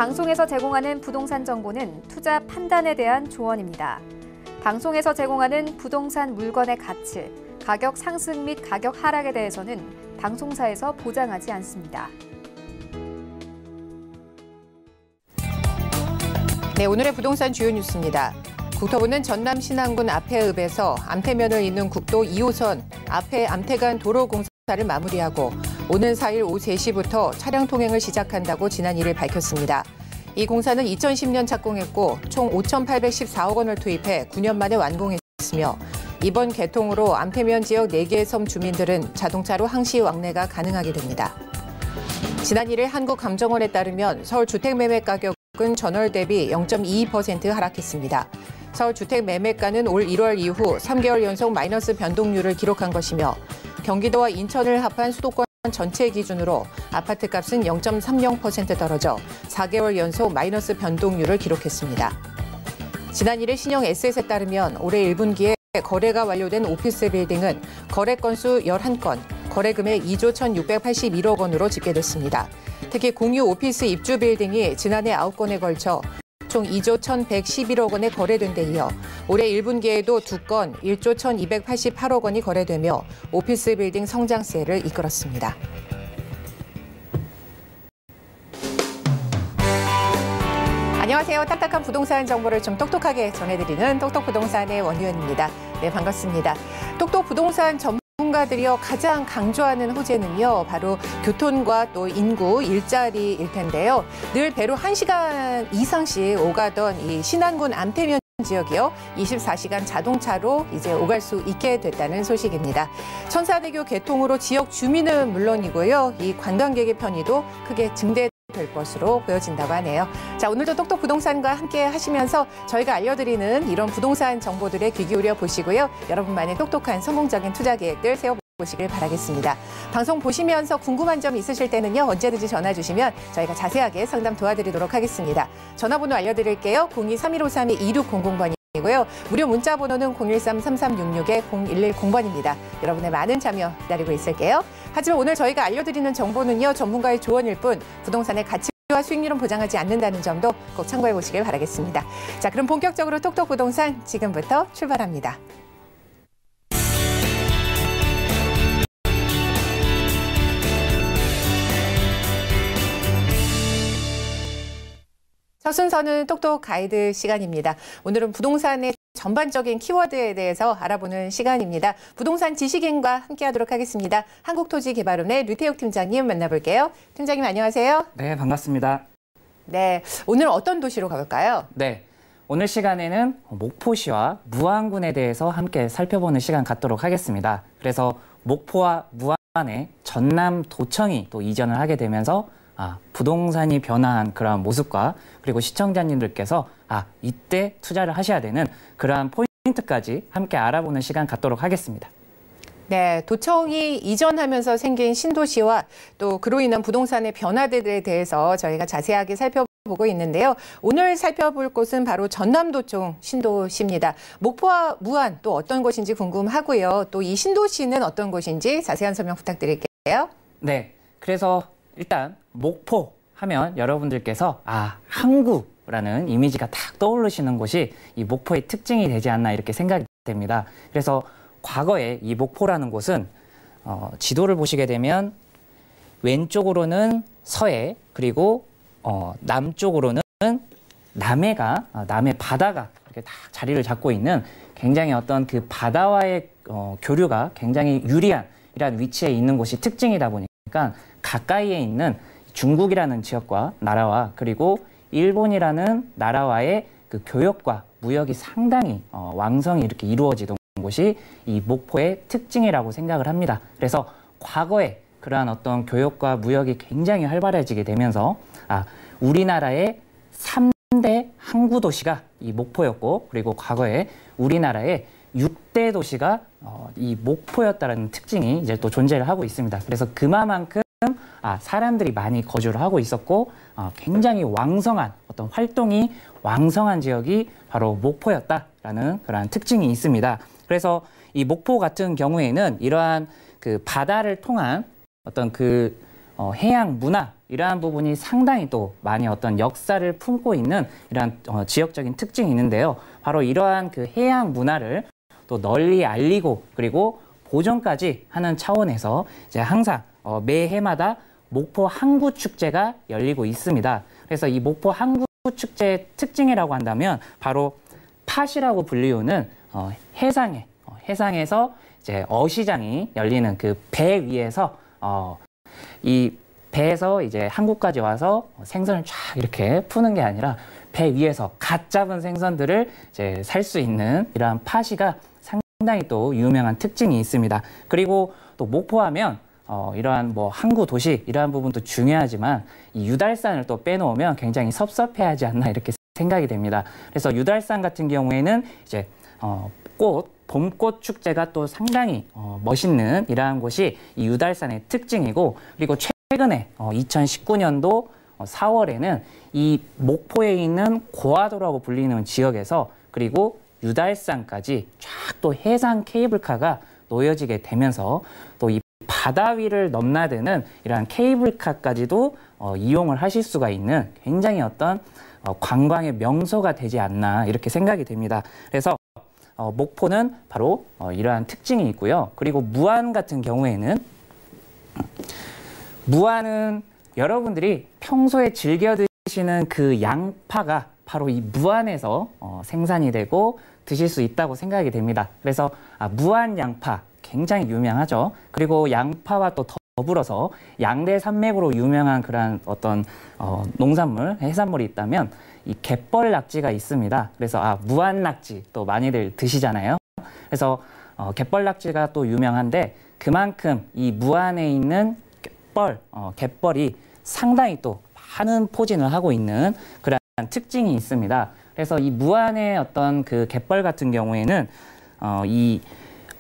방송에서 제공하는 부동산 정보는 투자 판단에 대한 조언입니다. 방송에서 제공하는 부동산 물건의 가치, 가격 상승 및 가격 하락에 대해서는 방송사에서 보장하지 않습니다. 네, 오늘의 부동산 주요 뉴스입니다. 국토부는 전남 신안군 암태읍에서 암태면을 잇는 국도 2호선 앞에 암태간 도로 공사를 마무리하고 오는 4일 오후 3시부터 차량 통행을 시작한다고 지난 1일 밝혔습니다. 이 공사는 2010년 착공했고 총 5,814억 원을 투입해 9년 만에 완공했으며 이번 개통으로 암태면 지역 4개의 섬 주민들은 자동차로 항시 왕래가 가능하게 됩니다. 지난 1일 한국감정원에 따르면 서울 주택 매매 가격은 전월 대비 0.22% 하락했습니다. 서울 주택 매매가는 올 1월 이후 3개월 연속 마이너스 변동률을 기록한 것이며 경기도와 인천을 합한 수도권 전체 기준으로 아파트값은 0.30% 떨어져 4개월 연속 마이너스 변동률을 기록했습니다. 지난 1일 신영 에셋에 따르면 올해 1분기에 거래가 완료된 오피스 빌딩은 거래 건수 11건, 거래 금액 2조 1,681억 원으로 집계됐습니다. 특히 공유 오피스 입주 빌딩이 지난해 9건에 걸쳐 총 2조 1,111억 원에 거래된 데 이어 올해 1분기에도 2건 1조 1,288억 원이 거래되며 오피스 빌딩 성장세를 이끌었습니다. 안녕하세요. 딱딱한 부동산 정보를 좀 똑똑하게 전해드리는 똑똑부동산의 원유연입니다. 네, 반갑습니다. 똑똑부동산 전문가들이요 가장 강조하는 호재는요 바로 교통과 또 인구, 일자리일 텐데요. 늘 배로 1시간 이상씩 오가던 이 신안군 암태면 지역이요 24시간 자동차로 이제 오갈 수 있게 됐다는 소식입니다. 천사대교 개통으로 지역 주민은 물론이고요 이 관광객의 편의도 크게 증대 될 것으로 보여진다고 하네요. 자, 오늘도 똑똑부동산과 함께 하시면서 저희가 알려드리는 이런 부동산 정보들에 귀 기울여 보시고요. 여러분만의 똑똑한 성공적인 투자 계획들 세워보시길 바라겠습니다. 방송 보시면서 궁금한 점 있으실 때는요. 언제든지 전화 주시면 저희가 자세하게 상담 도와드리도록 하겠습니다. 전화번호 알려드릴게요. 02-3153-2600번이 이고요. 무료 문자 번호는 013-3366-0110번입니다. 여러분의 많은 참여 기다리고 있을게요. 하지만 오늘 저희가 알려드리는 정보는요. 전문가의 조언일 뿐 부동산의 가치와 수익률은 보장하지 않는다는 점도 꼭 참고해 보시길 바라겠습니다. 자, 그럼 본격적으로 똑똑부동산 지금부터 출발합니다. 첫 순서는 똑똑 가이드 시간입니다. 오늘은 부동산의 전반적인 키워드에 대해서 알아보는 시간입니다. 부동산 지식인과 함께하도록 하겠습니다. 한국토지개발원의 류태욱 팀장님 만나볼게요. 팀장님 안녕하세요. 네, 반갑습니다. 네, 오늘 어떤 도시로 가볼까요? 네, 오늘 시간에는 목포시와 무안군에 대해서 함께 살펴보는 시간 갖도록 하겠습니다. 그래서 목포와 무안에 전남도청이 또 이전을 하게 되면서 부동산이 변화한 그러한 모습과 그리고 시청자님들께서 이때 투자를 하셔야 되는 그러한 포인트까지 함께 알아보는 시간 갖도록 하겠습니다. 네, 도청이 이전하면서 생긴 신도시와 또 그로 인한 부동산의 변화들에 대해서 저희가 자세하게 살펴보고 있는데요. 오늘 살펴볼 곳은 바로 전남도청 신도시입니다. 목포와 무안 또 어떤 곳인지 궁금하고요. 또 이 신도시는 어떤 곳인지 자세한 설명 부탁드릴게요. 네, 그래서 일단 목포 하면 여러분들께서 항구라는 이미지가 딱 떠오르시는 곳이 이 목포의 특징이 되지 않나 이렇게 생각이 됩니다. 그래서 과거에 이 목포라는 곳은 지도를 보시게 되면 왼쪽으로는 서해 그리고 남쪽으로는 남해 바다가 이렇게 딱 자리를 잡고 있는 굉장히 어떤 그 바다와의 교류가 굉장히 유리한 이런 위치에 있는 곳이 특징이다 보니까 가까이에 있는 중국이라는 지역과 나라와 그리고 일본이라는 나라와의 그 교역과 무역이 상당히 왕성히 이렇게 이루어지던 곳이 이 목포의 특징이라고 생각을 합니다. 그래서 과거에 그러한 어떤 교역과 무역이 굉장히 활발해지게 되면서 우리나라의 3대 항구 도시가 이 목포였고 그리고 과거에 우리나라의 6대 도시가 이 목포였다는 특징이 이제 또 존재를 하고 있습니다. 그래서 그만큼 사람들이 많이 거주를 하고 있었고 굉장히 왕성한 어떤 활동이 왕성한 지역이 바로 목포였다라는 그러한 특징이 있습니다. 그래서 이 목포 같은 경우에는 이러한 그 바다를 통한 어떤 그 해양 문화 이러한 부분이 상당히 또 많이 어떤 역사를 품고 있는 이러한 지역적인 특징이 있는데요. 바로 이러한 그 해양 문화를 또 널리 알리고 그리고 보존까지 하는 차원에서 이제 항상 매해마다 목포 항구 축제가 열리고 있습니다. 그래서 이 목포 항구 축제의 특징이라고 한다면 바로 팥이라고 불리우는 해상에서 이제 어시장이 열리는 그 배 위에서 이 배에서 이제 한국까지 와서 생선을 쫙 이렇게 푸는 게 아니라 배 위에서 갓 잡은 생선들을 이제 살 수 있는 이러한 팥이가 상당히 또 유명한 특징이 있습니다. 그리고 또 목포하면 이러한 뭐 항구 도시 이러한 부분도 중요하지만 이 유달산을 또 빼놓으면 굉장히 섭섭해하지 않나 이렇게 생각이 됩니다. 그래서 유달산 같은 경우에는 이제 봄꽃 축제가 또 상당히 멋있는 이러한 곳이 이 유달산의 특징이고, 그리고 최근에 2019년도 4월에는 이 목포에 있는 고화도라고 불리는 지역에서 그리고 유달산까지 쫙 또 해상 케이블카가 놓여지게 되면서 또 이 바다 위를 넘나드는 이러한 케이블카까지도 이용을 하실 수가 있는 굉장히 어떤 관광의 명소가 되지 않나 이렇게 생각이 됩니다. 그래서 목포는 바로 이러한 특징이 있고요. 그리고 무안 같은 경우에는 무안은 여러분들이 평소에 즐겨 드시는 그 양파가 바로 이 무안에서 생산이 되고 드실 수 있다고 생각이 됩니다. 그래서 무안 양파 굉장히 유명하죠. 그리고 양파와 또 더불어서 양대 산맥으로 유명한 그런 어떤 농산물, 해산물이 있다면 이 갯벌 낙지가 있습니다. 그래서 무안 낙지 또 많이들 드시잖아요. 그래서 갯벌 낙지가 또 유명한데 그만큼 이 무안에 있는 갯벌이 상당히 또 많은 포진을 하고 있는 그런 특징이 있습니다. 그래서 이 무안의 어떤 그 갯벌 같은 경우에는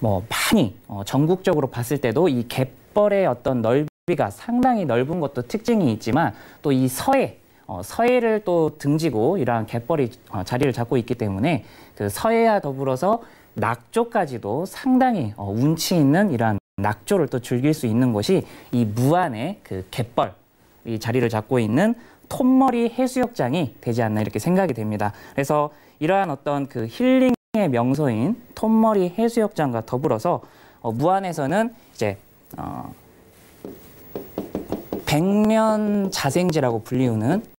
많이 전국적으로 봤을 때도 이 갯벌의 어떤 넓이가 상당히 넓은 것도 특징이 있지만 또 이 서해를 또 등지고 이러한 갯벌이 자리를 잡고 있기 때문에 그 서해와 더불어서 낙조까지도 상당히 운치 있는 이러한 낙조를 또 즐길 수 있는 곳이 이 무안의 그 갯벌이 자리를 잡고 있는 톱머리 해수욕장이 되지 않나 이렇게 생각이 됩니다. 그래서 이러한 어떤 그 힐링의 명소인 톱머리 해수욕장과 더불어서 무안에서는 이제 백년 자생지라고 불리우는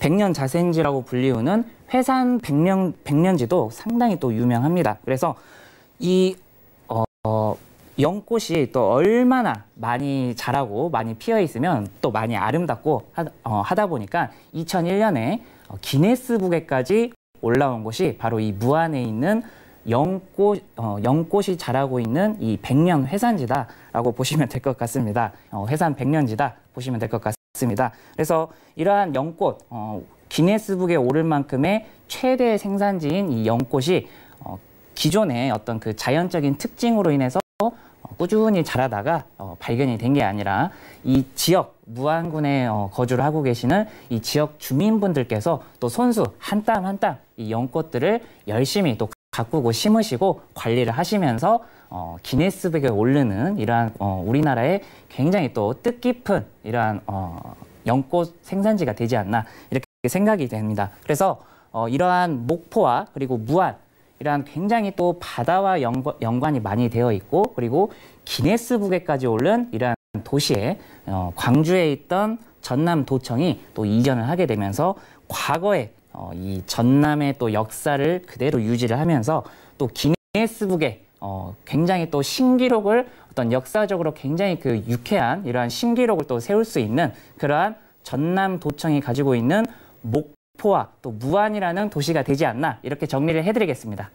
백년 자생지라고 불리우는 회산 백년지도 상당히 또 유명합니다. 그래서 이 연꽃이 또 얼마나 많이 자라고 많이 피어 있으면 또 많이 아름답고 하다 보니까 2001년에 기네스북에까지 올라온 곳이 바로 이 무안에 있는 연꽃이 자라고 있는 이 백년 회산지다라고 보시면 될 것 같습니다. 회산 백년지다 보시면 될 것 같습니다. 그래서 이러한 연꽃, 기네스북에 오를 만큼의 최대 생산지인 이 연꽃이 기존의 어떤 그 자연적인 특징으로 인해서 꾸준히 자라다가 발견이 된 게 아니라 이 지역 무안군에 거주를 하고 계시는 이 지역 주민분들께서 또 손수 한 땀 한 땀 이 연꽃들을 열심히 또 가꾸고 심으시고 관리를 하시면서 기네스북에 오르는 이러한 우리나라의 굉장히 또 뜻깊은 이러한 연꽃 생산지가 되지 않나 이렇게 생각이 됩니다. 그래서 이러한 목포와 그리고 무안 이러한 굉장히 또 바다와 연관이 많이 되어 있고 그리고 기네스북에까지 오른 이러한 도시에 광주에 있던 전남도청이 또 이전을 하게 되면서 과거에 이 전남의 또 역사를 그대로 유지를 하면서 또 기네스북에 굉장히 또 신기록을 어떤 역사적으로 굉장히 그 유쾌한 이러한 신기록을 또 세울 수 있는 그러한 전남도청이 가지고 있는 목포와 또 무안이라는 도시가 되지 않나 이렇게 정리를 해드리겠습니다.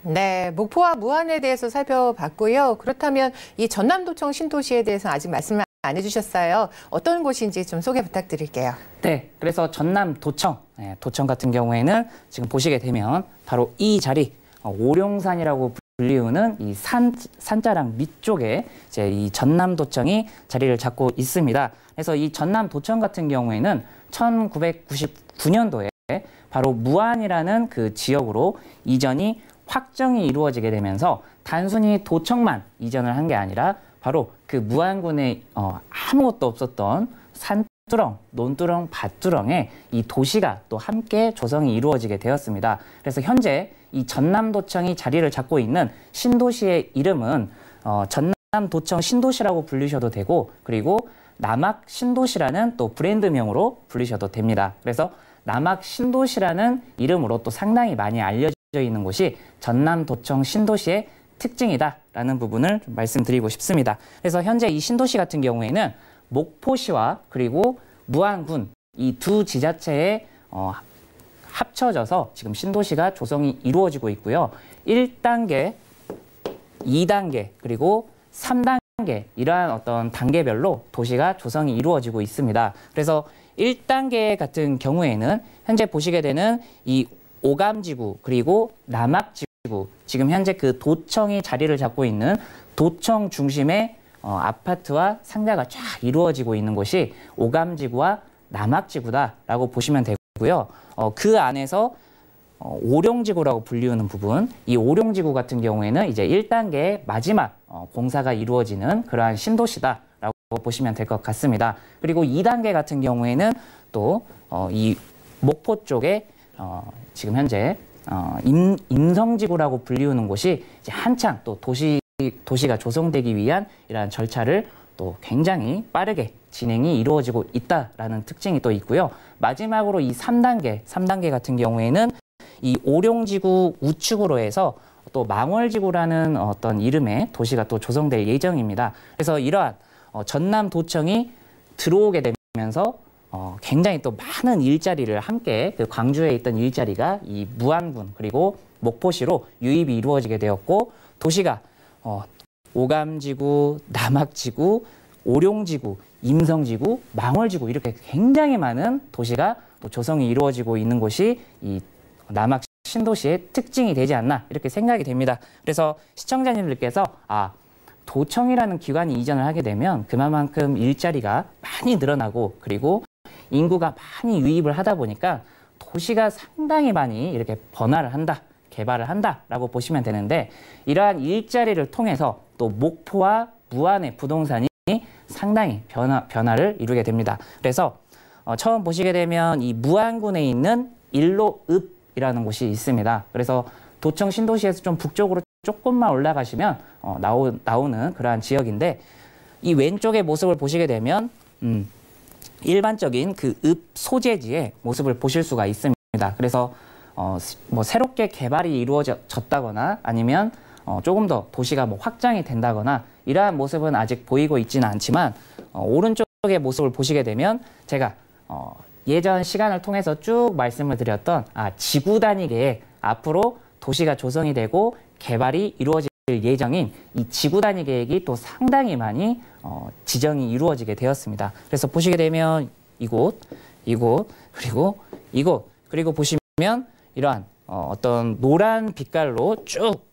네, 목포와 무안에 대해서 살펴봤고요. 그렇다면 이 전남도청 신도시에 대해서 아직 말씀을 안 해주셨어요. 어떤 곳인지 좀 소개 부탁드릴게요. 네, 그래서 전남도청, 도청 같은 경우에는 지금 보시게 되면 바로 이 자리 오룡산이라고 불리우는 이 산자락 밑쪽에 이제 이 전남도청이 자리를 잡고 있습니다. 그래서 이 전남도청 같은 경우에는 1999년도에 바로 무안이라는 그 지역으로 이전이 확정이 이루어지게 되면서 단순히 도청만 이전을 한 게 아니라 바로 그 무안군에 아무것도 없었던 산두렁, 논두렁, 밭두렁에 이 도시가 또 함께 조성이 이루어지게 되었습니다. 그래서 현재 이 전남도청이 자리를 잡고 있는 신도시의 이름은 전남도청 신도시라고 불리셔도 되고, 그리고 남학 신도시라는 또 브랜드명으로 불리셔도 됩니다. 그래서 남학 신도시라는 이름으로 또 상당히 많이 알려져 있는 곳이 전남도청 신도시의 특징이다라는 부분을 좀 말씀드리고 싶습니다. 그래서 현재 이 신도시 같은 경우에는 목포시와 그리고 무안군 이 두 지자체에 합쳐져서 지금 신도시가 조성이 이루어지고 있고요. 1단계, 2단계, 그리고 3단계 이러한 어떤 단계별로 도시가 조성이 이루어지고 있습니다. 그래서 1단계 같은 경우에는 현재 보시게 되는 이 오감지구 그리고 남학지구, 지금 현재 그 도청이 자리를 잡고 있는 도청 중심의 아파트와 상가가 쫙 이루어지고 있는 곳이 오감지구와 남학지구다라고 보시면 되고요. 그 안에서 오룡지구라고 불리우는 부분, 이 오룡지구 같은 경우에는 이제 1단계 마지막 공사가 이루어지는 그러한 신도시다라고 보시면 될 것 같습니다. 그리고 2단계 같은 경우에는 또 이 목포 쪽에 지금 현재 임성지구라고 불리우는 곳이 이제 한창 또 도시가 조성되기 위한 이러한 절차를 또 굉장히 빠르게 진행이 이루어지고 있다라는 특징이 또 있고요. 마지막으로 이 3단계 같은 경우에는 이 오룡지구 우측으로 해서 또 망월지구라는 어떤 이름의 도시가 또 조성될 예정입니다. 그래서 이러한 전남도청이 들어오게 되면서 굉장히 또 많은 일자리를 함께 그 광주에 있던 일자리가 이 무안군 그리고 목포시로 유입이 이루어지게 되었고, 도시가 오감지구, 남학지구, 오룡지구, 임성지구, 망월지구 이렇게 굉장히 많은 도시가 또 조성이 이루어지고 있는 곳이 이 남학 신도시의 특징이 되지 않나 이렇게 생각이 됩니다. 그래서 시청자님들께서 도청이라는 기관이 이전을 하게 되면 그만큼 일자리가 많이 늘어나고 그리고 인구가 많이 유입을 하다 보니까 도시가 상당히 많이 이렇게 번화를 한다, 개발을 한다라고 보시면 되는데, 이러한 일자리를 통해서 또 목포와 무안의 부동산이 상당히 변화를 이루게 됩니다. 그래서 처음 보시게 되면 이 무안군에 있는 일로읍이라는 곳이 있습니다. 그래서 도청 신도시에서 좀 북쪽으로 조금만 올라가시면 나오는 그러한 지역인데, 이 왼쪽의 모습을 보시게 되면 일반적인 그 읍 소재지의 모습을 보실 수가 있습니다. 그래서 뭐 새롭게 개발이 이루어졌다거나 아니면 조금 더 도시가 뭐 확장이 된다거나 이러한 모습은 아직 보이고 있지는 않지만, 오른쪽의 모습을 보시게 되면 제가 예전 시간을 통해서 쭉 말씀을 드렸던 지구 단위계에 앞으로 도시가 조성이 되고 개발이 이루어질 예정인 이 지구 단위 계획이 또 상당히 많이 지정이 이루어지게 되었습니다. 그래서 보시게 되면 이곳, 그리고 이곳, 그리고 보시면 이러한 어떤 노란 빛깔로 쭉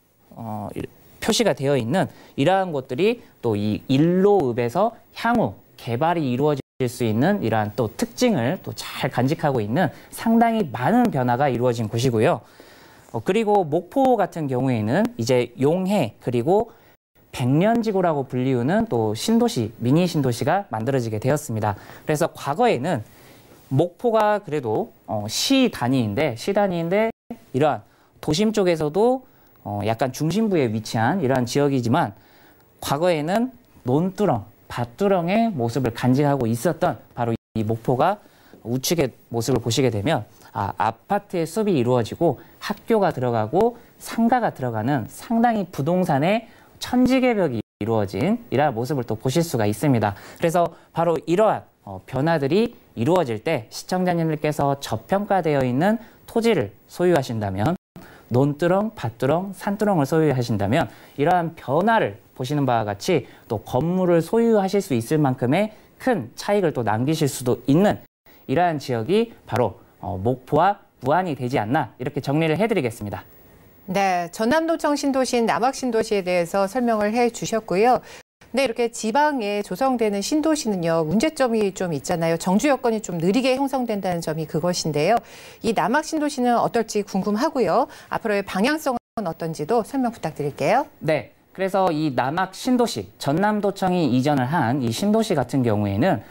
표시가 되어 있는 이러한 곳들이 또 이 일로읍에서 향후 개발이 이루어질 수 있는 이러한 또 특징을 또 잘 간직하고 있는 상당히 많은 변화가 이루어진 곳이고요. 그리고 목포 같은 경우에는 이제 용해 그리고 백년지구라고 불리우는 또 신도시, 미니 신도시가 만들어지게 되었습니다. 그래서 과거에는 목포가 그래도 시 단위인데 이러한 도심 쪽에서도 약간 중심부에 위치한 이러한 지역이지만, 과거에는 논두렁, 밭두렁의 모습을 간직하고 있었던 바로 이 목포가 우측의 모습을 보시게 되면 아파트의 숲이 이루어지고 학교가 들어가고 상가가 들어가는 상당히 부동산의 천지개벽이 이루어진 이러한 모습을 또 보실 수가 있습니다. 그래서 바로 이러한 변화들이 이루어질 때 시청자님들께서 저평가되어 있는 토지를 소유하신다면, 논두렁, 밭두렁, 산두렁을 소유하신다면 이러한 변화를 보시는 바와 같이 또 건물을 소유하실 수 있을 만큼의 큰 차익을 또 남기실 수도 있는 이러한 지역이 바로 목포와 무안이 되지 않나 이렇게 정리를 해드리겠습니다. 네, 전남도청 신도시인 남학신도시에 대해서 설명을 해주셨고요. 근데 이렇게 지방에 조성되는 신도시는요, 문제점이 좀 있잖아요. 정주 여건이 좀 느리게 형성된다는 점이 그것인데요. 이 남학신도시는 어떨지 궁금하고요. 앞으로의 방향성은 어떤지도 설명 부탁드릴게요. 네, 그래서 이 남학 신도시, 전남도청이 이전을 한 이 신도시 같은 경우에는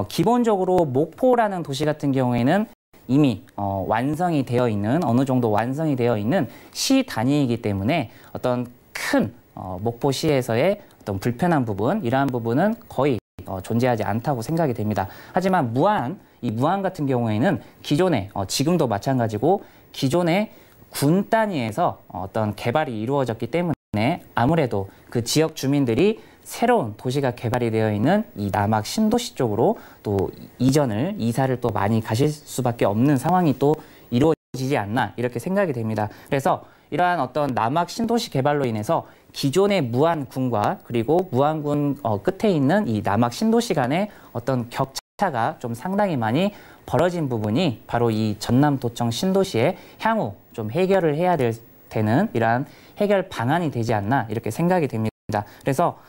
기본적으로 목포라는 도시 같은 경우에는 이미 완성이 되어 있는, 어느 정도 완성이 되어 있는 시 단위이기 때문에 어떤 큰 목포시에서의 어떤 불편한 부분, 이러한 부분은 거의 존재하지 않다고 생각이 됩니다. 하지만 이 무안 같은 경우에는 기존에 지금도 마찬가지고 기존의 군 단위에서 어떤 개발이 이루어졌기 때문에 아무래도 그 지역 주민들이 새로운 도시가 개발이 되어 있는 이 남학 신도시 쪽으로 또 이사를 또 많이 가실 수밖에 없는 상황이 또 이루어지지 않나 이렇게 생각이 됩니다. 그래서 이러한 어떤 남학 신도시 개발로 인해서 기존의 무안군과 그리고 무안군 끝에 있는 이 남학 신도시 간의 어떤 격차가 좀 상당히 많이 벌어진 부분이 바로 이 전남도청 신도시의 향후 좀 해결을 해야 되는 이러한 해결 방안이 되지 않나 이렇게 생각이 됩니다. 그래서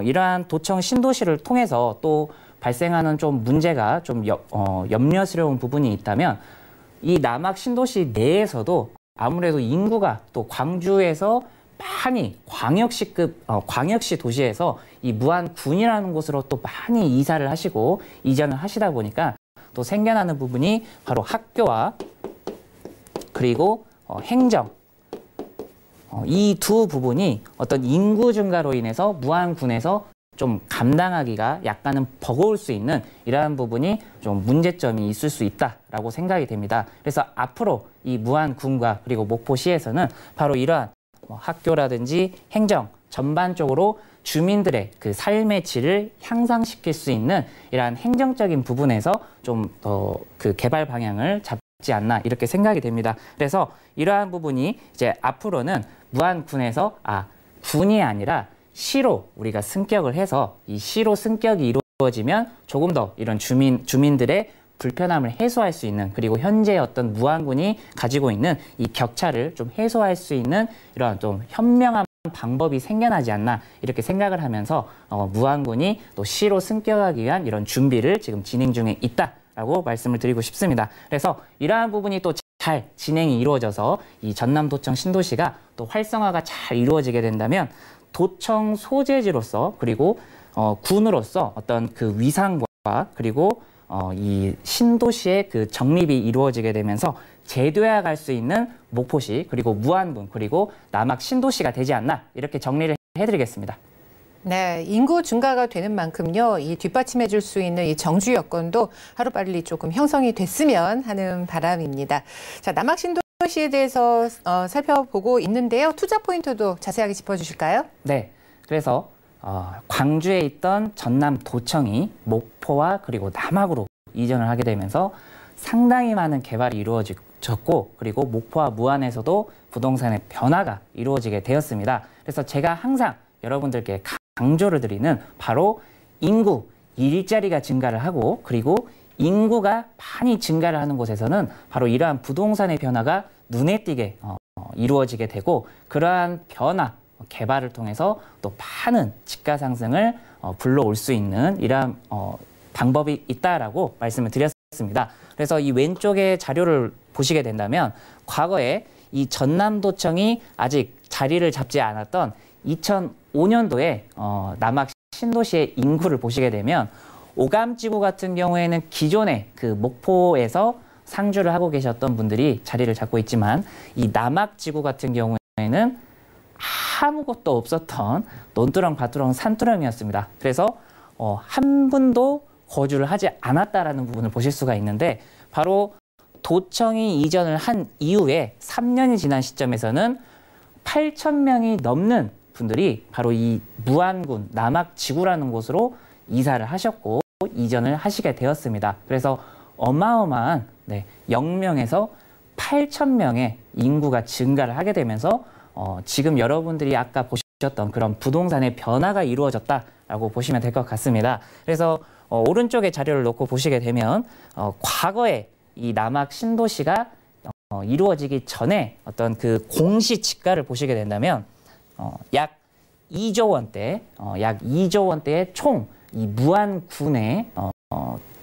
이러한 도청 신도시를 통해서 또 발생하는 좀 문제가 좀 염려스러운 부분이 있다면 이 남학 신도시 내에서도 아무래도 인구가 또 광주에서 많이 광역시 도시에서 이 무안군이라는 곳으로 또 많이 이사를 하시고 이전을 하시다 보니까 또 생겨나는 부분이 바로 학교와 그리고 행정, 이 두 부분이 어떤 인구 증가로 인해서 무안군에서 좀 감당하기가 약간은 버거울 수 있는 이러한 부분이 좀 문제점이 있을 수 있다라고 생각이 됩니다. 그래서 앞으로 이 무안군과 그리고 목포시에서는 바로 이러한 학교라든지 행정 전반적으로 주민들의 그 삶의 질을 향상시킬 수 있는 이러한 행정적인 부분에서 좀 더 그 개발 방향을 잡지 않나 이렇게 생각이 됩니다. 그래서 이러한 부분이 이제 앞으로는 무안군에서 군이 아니라 시로 우리가 승격을 해서 이 시로 승격이 이루어지면 조금 더 이런 주민들의 불편함을 해소할 수 있는, 그리고 현재 어떤 무안군이 가지고 있는 이 격차를 좀 해소할 수 있는 이런 좀 현명한 방법이 생겨나지 않나 이렇게 생각을 하면서 무안군이 또 시로 승격하기 위한 이런 준비를 지금 진행 중에 있다라고 말씀을 드리고 싶습니다. 그래서 이러한 부분이 또 잘 진행이 이루어져서 이 전남도청 신도시가 또 활성화가 잘 이루어지게 된다면 도청 소재지로서 그리고 군으로서 어떤 그 위상과 그리고 이 신도시의 그 정립이 이루어지게 되면서 재도약 할 수 있는 목포시 그리고 무안군 그리고 남학 신도시가 되지 않나 이렇게 정리를 해드리겠습니다. 네, 인구 증가가 되는 만큼요, 이 뒷받침해 줄 수 있는 이 정주 여건도 하루빨리 조금 형성이 됐으면 하는 바람입니다. 자, 남학 신도시에 대해서 살펴보고 있는데요. 투자 포인트도 자세하게 짚어주실까요? 네, 그래서 광주에 있던 전남도청이 목포와 그리고 남학으로 이전을 하게 되면서 상당히 많은 개발이 이루어졌고 그리고 목포와 무안에서도 부동산의 변화가 이루어지게 되었습니다. 그래서 제가 항상 여러분들께 강조를 드리는 바로 인구, 일자리가 증가를 하고 그리고 인구가 많이 증가를 하는 곳에서는 바로 이러한 부동산의 변화가 눈에 띄게 이루어지게 되고 그러한 변화, 개발을 통해서 또 많은 집가 상승을 불러올 수 있는 이러한 방법이 있다라고 말씀을 드렸습니다. 그래서 이 왼쪽의 자료를 보시게 된다면 과거에 이 전남도청이 아직 자리를 잡지 않았던 2005년도에 남학 신도시의 인구를 보시게 되면 오감지구 같은 경우에는 기존에 그 목포에서 상주를 하고 계셨던 분들이 자리를 잡고 있지만 이 남학지구 같은 경우에는 아무것도 없었던 논두렁, 밭두렁, 산두렁이었습니다. 그래서 한 분도 거주를 하지 않았다라는 부분을 보실 수가 있는데 바로 도청이 이전을 한 이후에 3년이 지난 시점에서는 8,000명이 넘는 분들이 바로 이 무안군 남학지구라는 곳으로 이사를 하셨고 이전을 하시게 되었습니다. 그래서 어마어마한 0명에서 8,000명의 인구가 증가를 하게 되면서 지금 여러분들이 아까 보셨던 그런 부동산의 변화가 이루어졌다라고 보시면 될 것 같습니다. 그래서 오른쪽에 자료를 놓고 보시게 되면 과거에 이 남학 신도시가 이루어지기 전에 어떤 그 공시 지가를 보시게 된다면 약 2조 원대, 약 2조 원대의 총 이 무안군의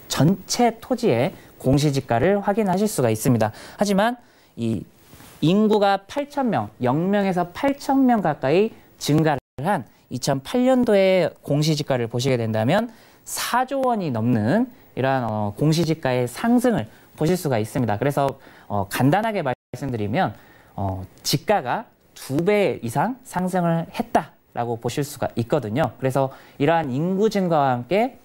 전체 토지의 공시지가를 확인하실 수가 있습니다. 하지만 이 인구가 8,000명, 0명에서 8,000명 가까이 증가를 한 2008년도에 공시지가를 보시게 된다면 4조 원이 넘는 이러한 공시지가의 상승을 보실 수가 있습니다. 그래서 간단하게 말씀드리면 지가가 2배 이상 상승을 했다라고 보실 수가 있거든요. 그래서 이러한 인구 증가와 함께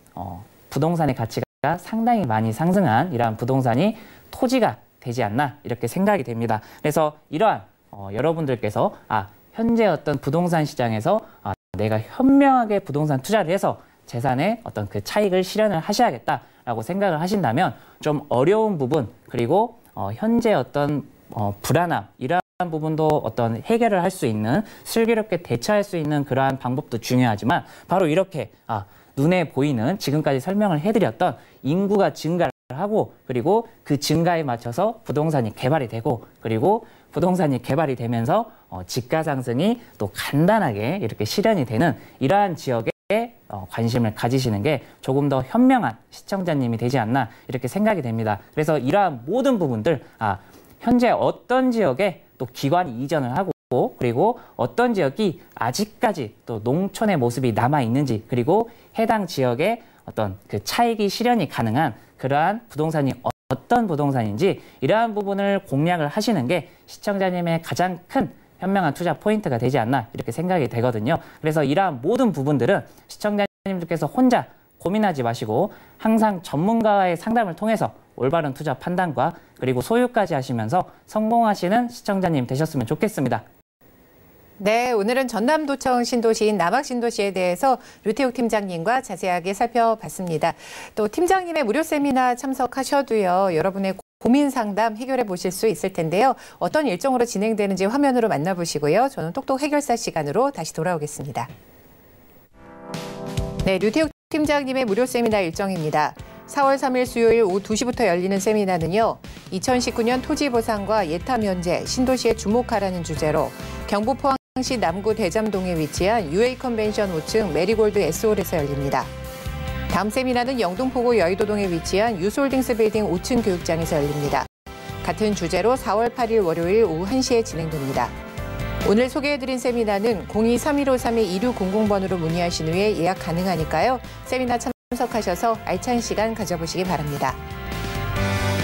부동산의 가치가 상당히 많이 상승한 이러한 부동산이 토지가 되지 않나 이렇게 생각이 됩니다. 그래서 이러한 여러분들께서 현재 어떤 부동산 시장에서 내가 현명하게 부동산 투자를 해서 재산의 어떤 그 차익을 실현을 하셔야겠다라고 생각을 하신다면 좀 어려운 부분 그리고 현재 어떤 불안함 이러한 부분도 어떤 해결을 할 수 있는 슬기롭게 대처할 수 있는 그러한 방법도 중요하지만 바로 이렇게 눈에 보이는 지금까지 설명을 해드렸던 인구가 증가를 하고 그리고 그 증가에 맞춰서 부동산이 개발이 되고 그리고 부동산이 개발이 되면서 지가 상승이 또 간단하게 이렇게 실현이 되는 이러한 지역에 관심을 가지시는 게 조금 더 현명한 시청자님이 되지 않나 이렇게 생각이 됩니다. 그래서 이러한 모든 부분들 현재 어떤 지역에 또 기관 이전을 하고 그리고 어떤 지역이 아직까지 또 농촌의 모습이 남아 있는지 그리고 해당 지역의 어떤 그 차익이 실현이 가능한 그러한 부동산이 어떤 부동산인지 이러한 부분을 공략을 하시는 게 시청자님의 가장 큰 현명한 투자 포인트가 되지 않나 이렇게 생각이 되거든요. 그래서 이러한 모든 부분들은 시청자님들께서 혼자 고민하지 마시고 항상 전문가의 상담을 통해서 올바른 투자 판단과 그리고 소유까지 하시면서 성공하시는 시청자님 되셨으면 좋겠습니다. 네, 오늘은 전남도청 신도시인 남학신도시에 대해서 류태욱 팀장님과 자세하게 살펴봤습니다. 또 팀장님의 무료 세미나 참석하셔도요, 여러분의 고민 상담 해결해 보실 수 있을 텐데요. 어떤 일정으로 진행되는지 화면으로 만나보시고요. 저는 똑똑 해결사 시간으로 다시 돌아오겠습니다. 네, 류태욱 팀장님의 무료 세미나 일정입니다. 4월 3일 수요일 오후 2시부터 열리는 세미나는요. 2019년 토지 보상과 예타 면제, 신도시에 주목하라는 주제로 경북 포항시 남구 대잠동에 위치한 UA 컨벤션 5층 메리골드 S홀에서 열립니다. 다음 세미나는 영등포구 여의도동에 위치한 유솔딩스 빌딩 5층 교육장에서 열립니다. 같은 주제로 4월 8일 월요일 오후 1시에 진행됩니다. 오늘 소개해드린 세미나는 02-3153-2600번으로 문의하신 후에 예약 가능하니까요. 세미나 참석하셔서 알찬 시간 가져보시기 바랍니다.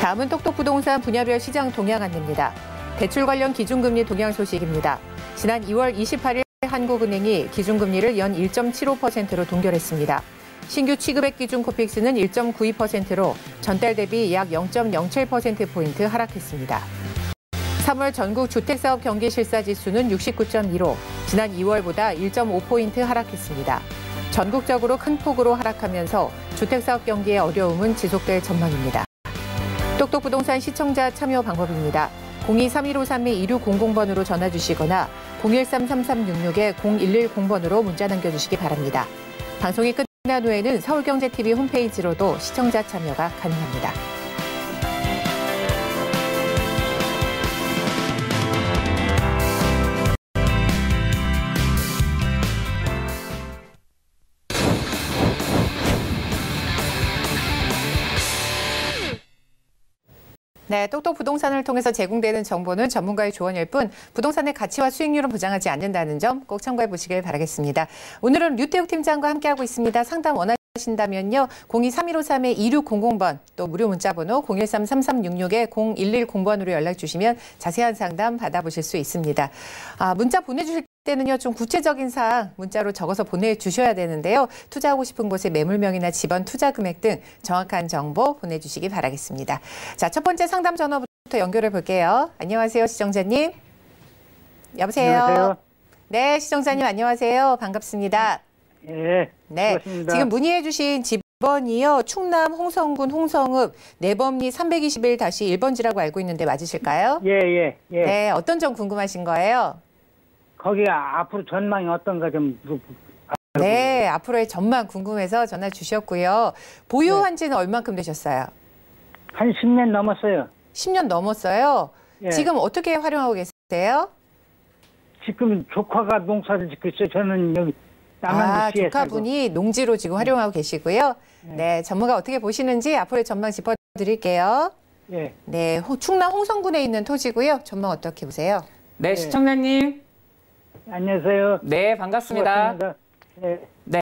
다음은 똑똑부동산 분야별 시장 동향 안내입니다. 대출 관련 기준금리 동향 소식입니다. 지난 2월 28일 한국은행이 기준금리를 연 1.75%로 동결했습니다. 신규 취급액 기준 코픽스는 1.92%로 전달 대비 약 0.07%포인트 하락했습니다. 3월 전국 주택사업 경기 실사지수는 69.2로 지난 2월보다 1.5포인트 하락했습니다. 전국적으로 큰 폭으로 하락하면서 주택사업 경기의 어려움은 지속될 전망입니다. 똑똑부동산 시청자 참여 방법입니다. 02-3153-2600번으로 전화 주시거나 013-3366-0110번으로 문자 남겨주시기 바랍니다. 방송이 끝난 후에는 서울경제TV 홈페이지로도 시청자 참여가 가능합니다. 네, 똑똑 부동산을 통해서 제공되는 정보는 전문가의 조언일 뿐 부동산의 가치와 수익률은 보장하지 않는다는 점 꼭 참고해 보시길 바라겠습니다. 오늘은 류태욱 팀장과 함께하고 있습니다. 상담 원하신다면요. 02-3153-2600번 또 무료 문자번호 013-3366-0110번으로 연락 주시면 자세한 상담 받아보실 수 있습니다. 문자 보내주실 때는요, 좀 구체적인 사항 문자로 적어서 보내주셔야 되는데요. 투자하고 싶은 곳의 매물명이나 집원 투자 금액 등 정확한 정보 보내주시기 바라겠습니다. 자, 첫 번째 상담 전화부터 연결해 볼게요. 안녕하세요, 시청자님. 여보세요. 안녕하세요. 네, 시청자님 안녕하세요. 반갑습니다. 예, 네, 반갑습니다. 지금 문의해 주신 집번이요. 충남 홍성군 홍성읍 내범리 321-1번지라고 알고 있는데 맞으실까요? 예. 네, 어떤 점 궁금하신 거예요? 거기가 앞으로 전망이 어떤가 좀 네, 앞으로의 전망 궁금해서 전화 주셨고요. 보유한 지는 얼만큼 되셨어요? 한 10년 넘었어요. 10년 넘었어요. 예. 지금 어떻게 활용하고 계세요? 지금 조카가 농사를 짓고 있어요. 저는 여기 남양주시에 조카분이 농지로 지금 활용하고 계시고요. 네, 전문가 어떻게 보시는지 앞으로의 전망 짚어드릴게요. 예. 네, 충남 홍성군에 있는 토지고요. 전망 어떻게 보세요? 네, 시청자님. 안녕하세요. 네, 반갑습니다. 고맙습니다. 네. 네,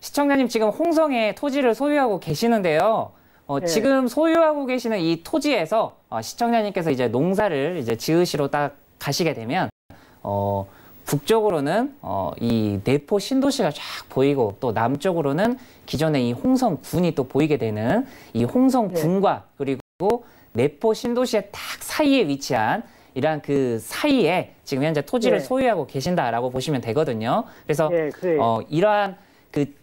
시청자님 지금 홍성에 토지를 소유하고 계시는데요. 네. 지금 소유하고 계시는 이 토지에서 시청자님께서 이제 농사를 이제 지으시러 딱 가시게 되면 북쪽으로는 이 내포 신도시가 쫙 보이고 또 남쪽으로는 기존의 이 홍성군이 또 보이게 되는 이 홍성군과 그리고 내포 신도시의 딱 사이에 위치한 이러한 그 사이에 지금 현재 토지를 네. 소유하고 계신다라고 보시면 되거든요. 그래서 네, 그래요. 이러한 그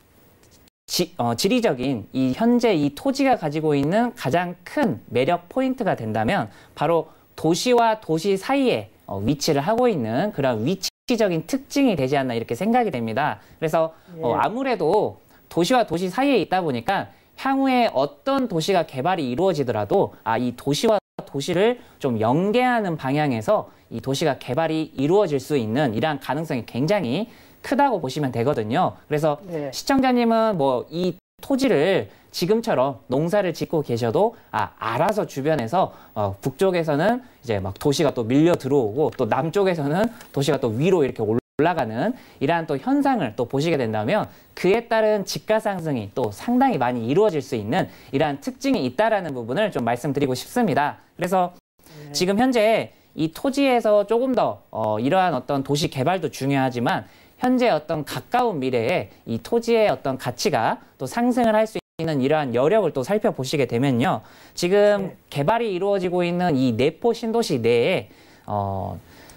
지리적인 이 현재 이 토지가 가지고 있는 가장 큰 매력 포인트가 된다면 바로 도시와 도시 사이에 위치를 하고 있는 그런 위치적인 특징이 되지 않나 이렇게 생각이 됩니다. 그래서 아무래도 도시와 도시 사이에 있다 보니까 향후에 어떤 도시가 개발이 이루어지더라도 이 도시와 도시를 좀 연계하는 방향에서 이 도시가 개발이 이루어질 수 있는 이러한 가능성이 굉장히 크다고 보시면 되거든요. 그래서 네. 시청자님은 뭐 이 토지를 지금처럼 농사를 짓고 계셔도 알아서 주변에서 북쪽에서는 이제 막 도시가 또 밀려 들어오고 또 남쪽에서는 도시가 또 위로 이렇게 올라가는 이러한 또 현상을 또 보시게 된다면 그에 따른 지가 상승이 또 상당히 많이 이루어질 수 있는 이러한 특징이 있다라는 부분을 좀 말씀드리고 싶습니다. 그래서 지금 현재 이 토지에서 조금 더 이러한 어떤 도시 개발도 중요하지만 현재 어떤 가까운 미래에 이 토지의 어떤 가치가 또 상승을 할 수 있는 이러한 여력을 또 살펴보시게 되면요. 지금 개발이 이루어지고 있는 이 내포 신도시 내에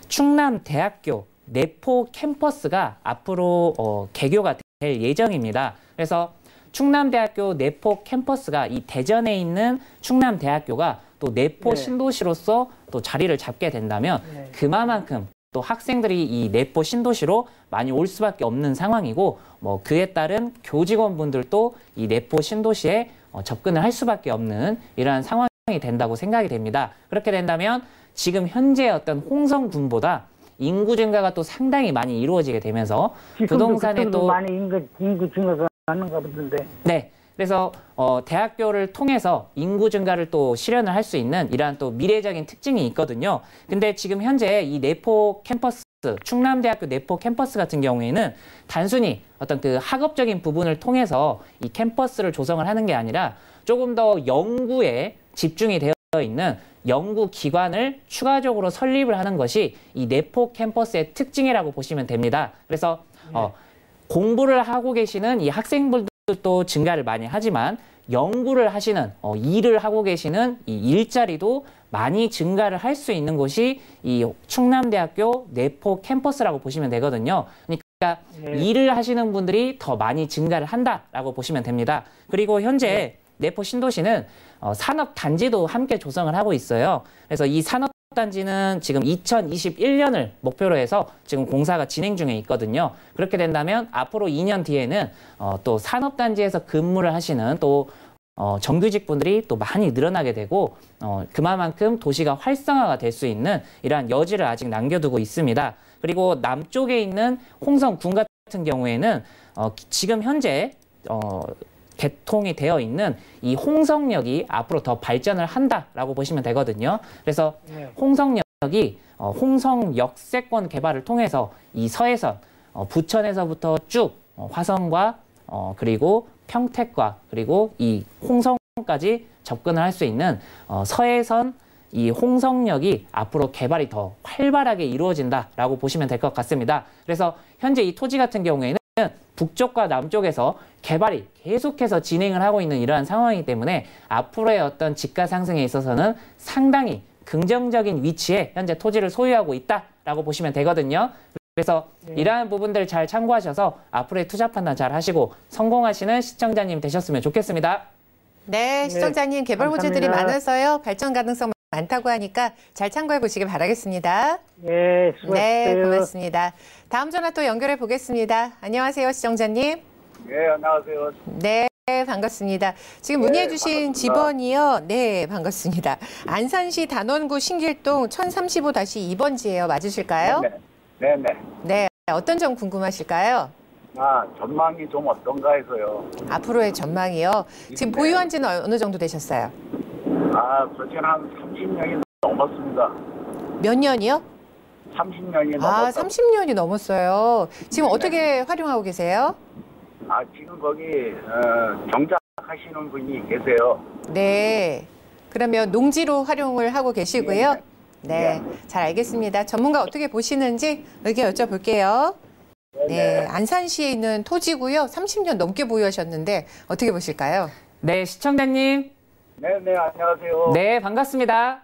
충남대학교 내포 캠퍼스가 앞으로 개교가 될 예정입니다. 그래서 충남대학교 내포 캠퍼스가 이 대전에 있는 충남대학교가 또 내포 신도시로서 또 자리를 잡게 된다면 그만큼 또 학생들이 이 내포 신도시로 많이 올 수밖에 없는 상황이고 뭐 그에 따른 교직원분들도 이 내포 신도시에 접근을 할 수밖에 없는 이러한 상황이 된다고 생각이 됩니다. 그렇게 된다면 지금 현재 어떤 홍성군보다 인구 증가가 또 상당히 많이 이루어지게 되면서 부동산에 또 많이 인구 증가가 하는가 보던데. 네. 그래서 대학교를 통해서 인구 증가를 또 실현을 할 수 있는 이러한 또 미래적인 특징이 있거든요. 근데 지금 현재 이 내포 캠퍼스, 충남대학교 내포 캠퍼스 같은 경우에는 단순히 어떤 그 학업적인 부분을 통해서 이 캠퍼스를 조성을 하는 게 아니라 조금 더 연구에 집중이 되어 있는 연구 기관을 추가적으로 설립을 하는 것이 이 내포 캠퍼스의 특징이라고 보시면 됩니다. 그래서 공부를 하고 계시는 이 학생분들도 증가를 많이 하지만 연구를 하시는 일을 하고 계시는 이 일자리도 많이 증가를 할 수 있는 곳이 이 충남대학교 내포 캠퍼스라고 보시면 되거든요. 그러니까 일을 하시는 분들이 더 많이 증가를 한다라고 보시면 됩니다. 그리고 현재 내포 신도시는 산업단지도 함께 조성을 하고 있어요. 그래서 이 산업단지는 지금 2021년을 목표로 해서 지금 공사가 진행 중에 있거든요. 그렇게 된다면 앞으로 2년 뒤에는 또 산업단지에서 근무를 하시는 또 정규직 분들이 또 많이 늘어나게 되고 그만큼 도시가 활성화가 될 수 있는 이러한 여지를 아직 남겨두고 있습니다. 그리고 남쪽에 있는 홍성군 같은 경우에는 지금 현재 개통이 되어 있는 이 홍성역이 앞으로 더 발전을 한다라고 보시면 되거든요. 그래서 홍성역이 홍성역세권 개발을 통해서 이 서해선 부천에서부터 쭉 화성과 그리고 평택과 그리고 이 홍성까지 접근을 할 수 있는 서해선 이 홍성역이 앞으로 개발이 더 활발하게 이루어진다라고 보시면 될 것 같습니다. 그래서 현재 이 토지 같은 경우에는 북쪽과 남쪽에서 개발이 계속해서 진행을 하고 있는 이러한 상황이기 때문에 앞으로의 어떤 지가 상승에 있어서는 상당히 긍정적인 위치에 현재 토지를 소유하고 있다라고 보시면 되거든요. 그래서 이러한 부분들 잘 참고하셔서 앞으로의 투자 판단 잘 하시고 성공하시는 시청자님 되셨으면 좋겠습니다. 네, 시청자님 개발 호재들이 많아서요. 발전 가능성 많다고 하니까 잘 참고해 보시길 바라겠습니다. 네, 수고하셨어요. 네, 고맙습니다. 다음 전화 또 연결해 보겠습니다. 안녕하세요, 시청자님. 네, 안녕하세요. 네, 반갑습니다. 지금 문의해 주신 집원이요. 네, 반갑습니다. 안산시 단원구 신길동 1035-2번지예요. 맞으실까요? 네. 네, 어떤 점 궁금하실까요? 전망이 좀 어떤가 해서요. 앞으로의 전망이요. 지금 보유한 지는 어느 정도 되셨어요? 그렇게는 한 30년이 넘었습니다. 몇 년이요? 30년이 아, 넘었다고. 30년이 넘었어요. 지금 어떻게 활용하고 계세요? 지금 거기 경작하시는 분이 계세요. 네. 그러면 농지로 활용을 하고 계시고요. 네. 잘 알겠습니다. 전문가 어떻게 보시는지 의견 여쭤볼게요. 네. 안산시에 있는 토지고요. 30년 넘게 보유하셨는데 어떻게 보실까요? 네, 시청자님. 네네, 안녕하세요. 네, 반갑습니다.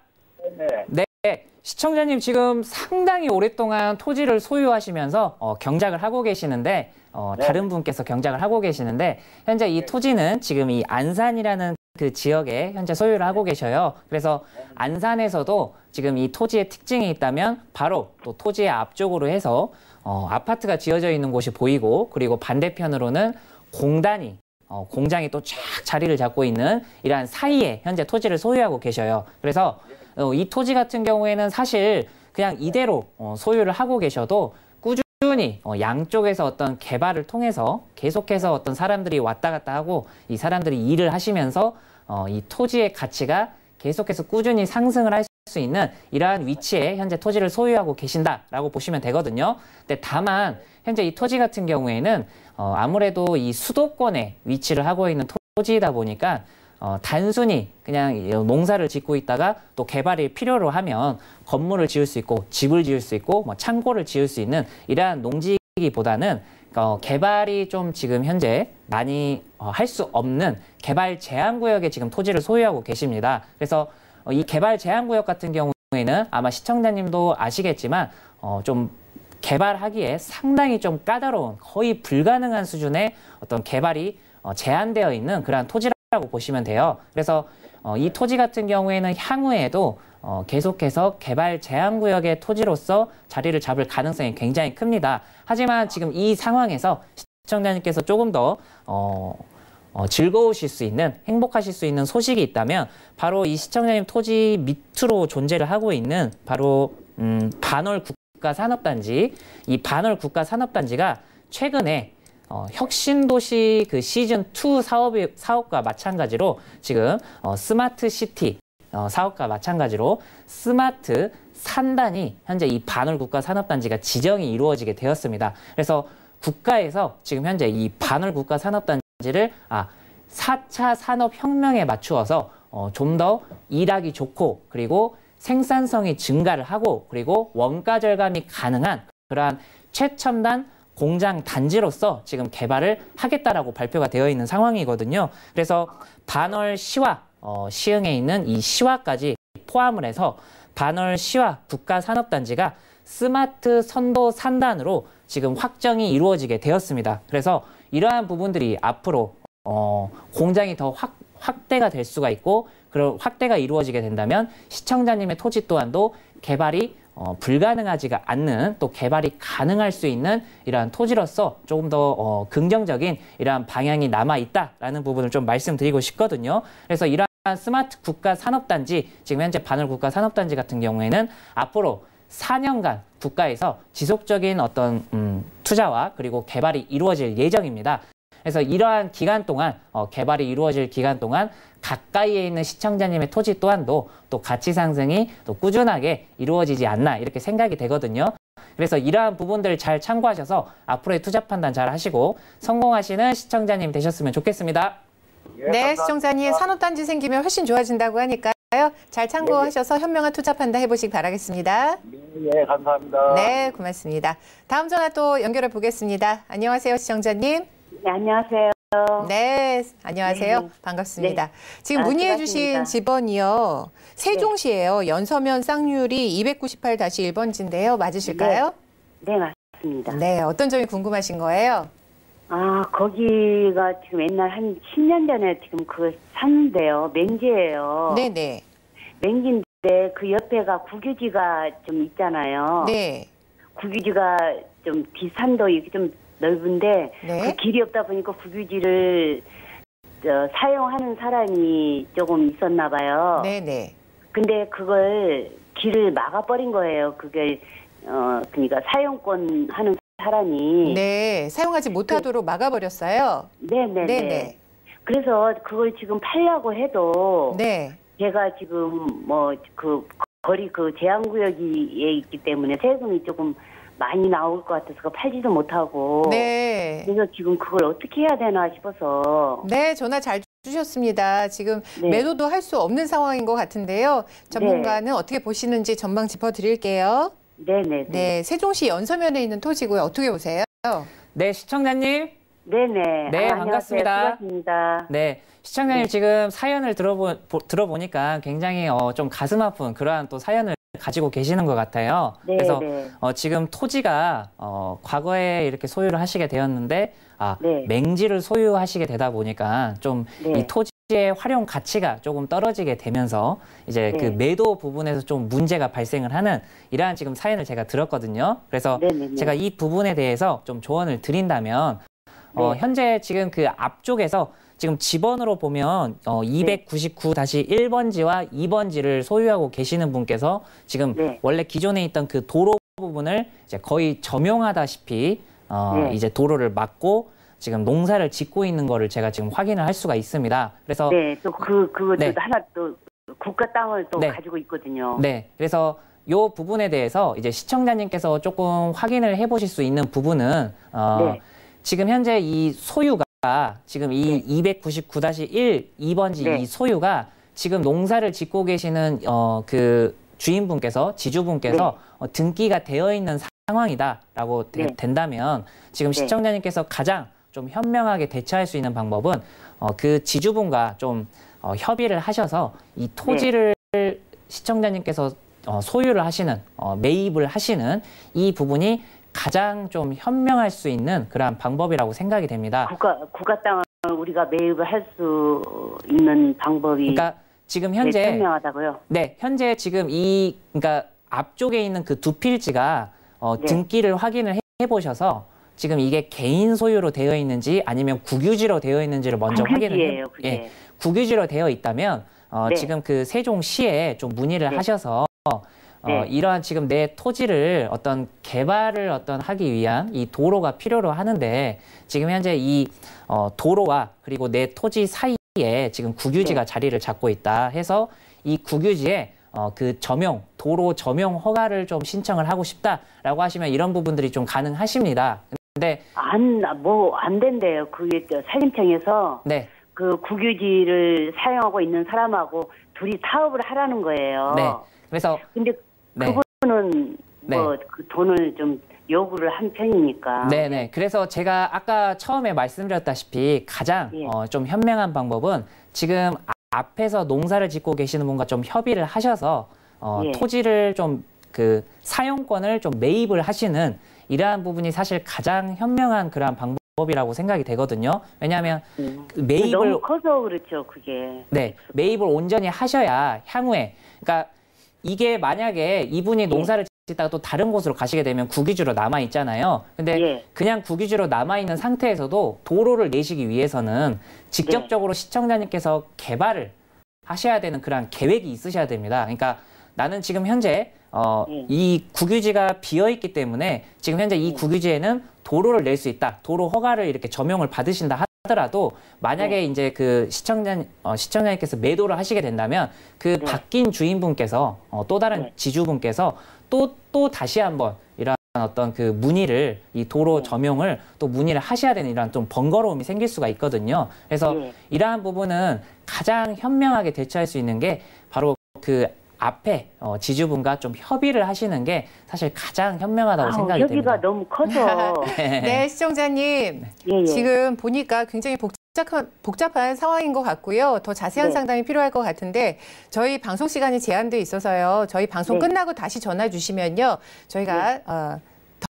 네네. 네, 시청자님 지금 상당히 오랫동안 토지를 소유하시면서 경작을 하고 계시는데 다른 분께서 경작을 하고 계시는데 현재 이 토지는 지금 이 안산이라는 그 지역에 현재 소유를 하고 계셔요. 그래서 안산에서도 지금 이 토지의 특징이 있다면 바로 또 토지의 앞쪽으로 해서 아파트가 지어져 있는 곳이 보이고 그리고 반대편으로는 공단이 공장이 또 쫙 자리를 잡고 있는 이러한 사이에 현재 토지를 소유하고 계셔요. 그래서 이 토지 같은 경우에는 사실 그냥 이대로 소유를 하고 계셔도 꾸준히 양쪽에서 어떤 개발을 통해서 계속해서 어떤 사람들이 왔다 갔다 하고 이 사람들이 일을 하시면서 이 토지의 가치가 계속해서 꾸준히 상승을 할 수 있는 이러한 위치에 현재 토지를 소유하고 계신다라고 보시면 되거든요. 근데 다만 현재 이 토지 같은 경우에는 아무래도 이 수도권에 위치를 하고 있는 토지이다 보니까 단순히 그냥 농사를 짓고 있다가 또 개발이 필요로 하면 건물을 지을 수 있고 집을 지을 수 있고 뭐 창고를 지을 수 있는 이러한 농지기보다는 개발이 좀 지금 현재 많이 할 수 없는 개발 제한 구역에 지금 토지를 소유하고 계십니다. 그래서 이 개발 제한 구역 같은 경우에는 아마 시청자님도 아시겠지만 좀 개발하기에 상당히 좀 까다로운 거의 불가능한 수준의 어떤 개발이 제한되어 있는 그러한 토지라고 보시면 돼요. 그래서 이 토지 같은 경우에는 향후에도 계속해서 개발 제한 구역의 토지로서 자리를 잡을 가능성이 굉장히 큽니다. 하지만 지금 이 상황에서 시청자님께서 조금 더 즐거우실 수 있는, 행복하실 수 있는 소식이 있다면 바로 이 시청자님 토지 밑으로 존재를 하고 있는 바로 반월 국가산업단지, 이 반월 국가산업단지가 최근에 혁신도시 그 시즌2 사업과 마찬가지로 지금 스마트 시티 사업과 마찬가지로 스마트 산단이 현재 이 반월 국가산업단지가 지정이 이루어지게 되었습니다. 그래서 국가에서 지금 현재 이 반월 국가산업단지를 4차 산업혁명에 맞추어서 좀 더 일하기 좋고 그리고 생산성이 증가를 하고 그리고 원가 절감이 가능한 그러한 최첨단 공장 단지로서 지금 개발을 하겠다라고 발표가 되어 있는 상황이거든요. 그래서 반월 시와 시흥에 있는 이 시와까지 포함을 해서 반월 시와 국가산업단지가 스마트 선도 산단으로 지금 확정이 이루어지게 되었습니다. 그래서 이러한 부분들이 앞으로 공장이 더 확대가 될 수가 있고 그런 확대가 이루어지게 된다면 시청자님의 토지 또한도 개발이 불가능하지가 않는 또 개발이 가능할 수 있는 이러한 토지로서 조금 더 긍정적인 이러한 방향이 남아있다라는 부분을 좀 말씀드리고 싶거든요. 그래서 이러한 스마트 국가산업단지, 지금 현재 반월 국가산업단지 같은 경우에는 앞으로 4년간 국가에서 지속적인 어떤 투자와 그리고 개발이 이루어질 예정입니다. 그래서 이러한 기간 동안 개발이 이루어질 기간 동안 가까이에 있는 시청자님의 토지 또한도 또 가치 상승이 또 꾸준하게 이루어지지 않나 이렇게 생각이 되거든요. 그래서 이러한 부분들 잘 참고하셔서 앞으로의 투자 판단 잘 하시고 성공하시는 시청자님 되셨으면 좋겠습니다. 예, 네, 감사합니다. 시청자님 산업단지 생기면 훨씬 좋아진다고 하니까요. 잘 참고하셔서 현명한 투자 판단 해보시기 바라겠습니다. 예, 감사합니다. 네, 고맙습니다. 다음 전화 또 연결해 보겠습니다. 안녕하세요, 시청자님. 네, 안녕하세요. 네, 안녕하세요. 네. 반갑습니다. 지금 아, 문의해 반갑습니다. 주신 집번이요. 세종시예요. 연서면 쌍유리 298-1번지인데요. 맞으실까요? 네, 맞습니다. 네, 어떤 점이 궁금하신 거예요? 거기가 지금 옛날 한 10년 전에 지금 그거 샀는데요. 맹지예요. 네네. 맹지인데 그 옆에가 국유지가 좀 있잖아요. 네. 국유지가 좀 뒷산도 이렇게 좀 넓은데 네. 그 길이 없다 보니까 국유지를 사용하는 사람이 조금 있었나 봐요. 네네. 근데 그걸 길을 막아버린 거예요. 그게 그러니까 사용권 하는 사람이. 네, 사용하지 못하도록 막아버렸어요. 네네네. 네네. 그래서 그걸 지금 팔려고 해도 네. 제가 지금 뭐 그 거리 그 제한구역에 있기 때문에 세금이 조금 많이 나올 것 같아서 그거 팔지도 못하고. 네. 그래서 지금 그걸 어떻게 해야 되나 싶어서. 네, 전화 잘 주셨습니다. 지금 네. 매도도 할 수 없는 상황인 것 같은데요. 전문가는 어떻게 보시는지 전망 짚어드릴게요. 네네. 네, 세종시 연서면에 있는 토지고요. 어떻게 보세요? 네, 시청자님. 네네. 네, 안녕하세요. 반갑습니다. 수고하십니다. 네, 시청자님 지금 사연을 들어보니까 굉장히 좀 가슴 아픈 그러한 또 사연을 가지고 계시는 것 같아요. 네, 그래서 네. 지금 토지가 과거에 이렇게 소유를 하시게 되었는데 네. 맹지를 소유하시게 되다 보니까 좀 네. 이 토지의 활용 가치가 조금 떨어지게 되면서 이제 네. 그 매도 부분에서 좀 문제가 발생을 하는 이러한 지금 사연을 제가 들었거든요. 그래서 네네네. 제가 이 부분에 대해서 좀 조언을 드린다면 네. 현재 지금 그 앞쪽에서 지금 집원으로 보면 299-1번지와 2번지를 소유하고 계시는 분께서 지금 네. 원래 기존에 있던 그 도로 부분을 이제 거의 점용하다시피 네. 이제 도로를 막고 지금 농사를 짓고 있는 거를 제가 지금 확인을 할 수가 있습니다. 그래서 네, 또 그거 네. 하나 또 국가 땅을 또 네. 가지고 있거든요. 네, 그래서 요 부분에 대해서 이제 시청자님께서 조금 확인을 해보실 수 있는 부분은 네. 지금 현재 이 소유가 지금 이 299-1, 2번지 네. 이 소유가 지금 농사를 짓고 계시는 그 주인분께서 지주분께서 등기가 되어 있는 상황이다라고 네. 된다면 지금 네. 시청자님께서 가장 좀 현명하게 대처할 수 있는 방법은 그 지주분과 좀 협의를 하셔서 이 토지를 시청자님께서 소유를 하시는 매입을 하시는 이 부분이 가장 좀 현명할 수 있는 그러한 방법이라고 생각이 됩니다. 국가 땅을 우리가 매입을 할 수 있는 방법이 그러니까 지금 현재 현명하다고요? 네, 현재 지금 그러니까 앞쪽에 있는 그 두 필지가 네. 등기를 확인을 해보셔서 지금 이게 개인 소유로 되어 있는지 아니면 국유지로 되어 있는지를 먼저 국유지예요, 확인을 그게. 예, 국유지로 되어 있다면 네. 지금 그 세종시에 좀 문의를 네. 하셔서 네. 이러한 지금 내 토지를 어떤 개발을 하기 위한 이 도로가 필요로 하는데 지금 현재 이 도로와 그리고 내 토지 사이에 지금 국유지가 네. 자리를 잡고 있다 해서 이 국유지에 그 도로 점용 허가를 좀 신청을 하고 싶다라고 하시면 이런 부분들이 좀 가능하십니다. 근데 안 된대요. 그게 산림청에서 네. 그 국유지를 사용하고 있는 사람하고 둘이 타업을 하라는 거예요. 네. 그래서 근데 네. 그분은 네. 그 돈을 좀 요구를 한 편이니까. 네네. 그래서 제가 아까 처음에 말씀드렸다시피 가장 예. 좀 현명한 방법은 지금 앞에서 농사를 짓고 계시는 분과 좀 협의를 하셔서 예. 토지를 좀 그 사용권을 좀 매입을 하시는 이러한 부분이 사실 가장 현명한 그러한 방법이라고 생각이 되거든요. 왜냐하면 그 매입을 너무 커서 그렇죠, 그게. 네, 매입을 온전히 하셔야 향후에 그러니까 이게 만약에 이분이 농사를 짓다가 또 다른 곳으로 가시게 되면 국유지로 남아 있잖아요. 근데 예. 그냥 국유지로 남아 있는 상태에서도 도로를 내시기 위해서는 직접적으로 시청자님께서 개발을 하셔야 되는 그런 계획이 있으셔야 됩니다. 그러니까 나는 지금 현재 이 국유지가 비어 있기 때문에 지금 현재 이 국유지에는 도로를 낼 수 있다. 도로 허가를 이렇게 점용을 받으신다 하더라도 만약에 이제 그 시청자님께서 매도를 하시게 된다면 그 바뀐 주인분께서 또 다른 지주분께서 또 다시 한번 이런 어떤 그 문의를 이 도로 점용을 또 문의를 하셔야 되는 이런 좀 번거로움이 생길 수가 있거든요. 그래서 이러한 부분은 가장 현명하게 대처할 수 있는 게 바로 그 앞에 지주분과 좀 협의를 하시는 게 사실 가장 현명하다고 생각이 됩니다. 협의가 너무 커서. 네, 시청자님. 예. 지금 보니까 굉장히 복잡한 상황인 것 같고요. 더 자세한 상담이 필요할 것 같은데 저희 방송 시간이 제한돼 있어서요. 저희 방송 끝나고 다시 전화 주시면요. 저희가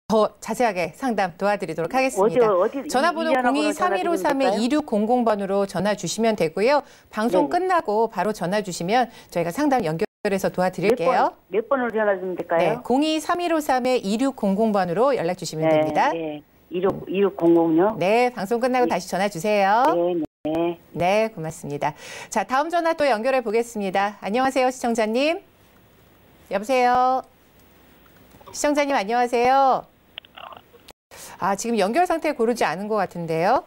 더 자세하게 상담 도와드리도록 하겠습니다. 어디 전화번호 02-3153-2600번으로 전화 주시면 되고요. 방송 끝나고 바로 전화 주시면 저희가 상담 연결해서 도와드릴게요. 몇 번으로 전화 주면 될까요? 네, 02-3153-2600번으로 연락 주시면 됩니다. 네, 2600요? 네, 방송 끝나고 다시 전화 주세요. 네. 네, 고맙습니다. 자, 다음 전화 또 연결해 보겠습니다. 안녕하세요, 시청자님. 여보세요. 시청자님 안녕하세요. 지금 연결 상태 고르지 않은 것 같은데요.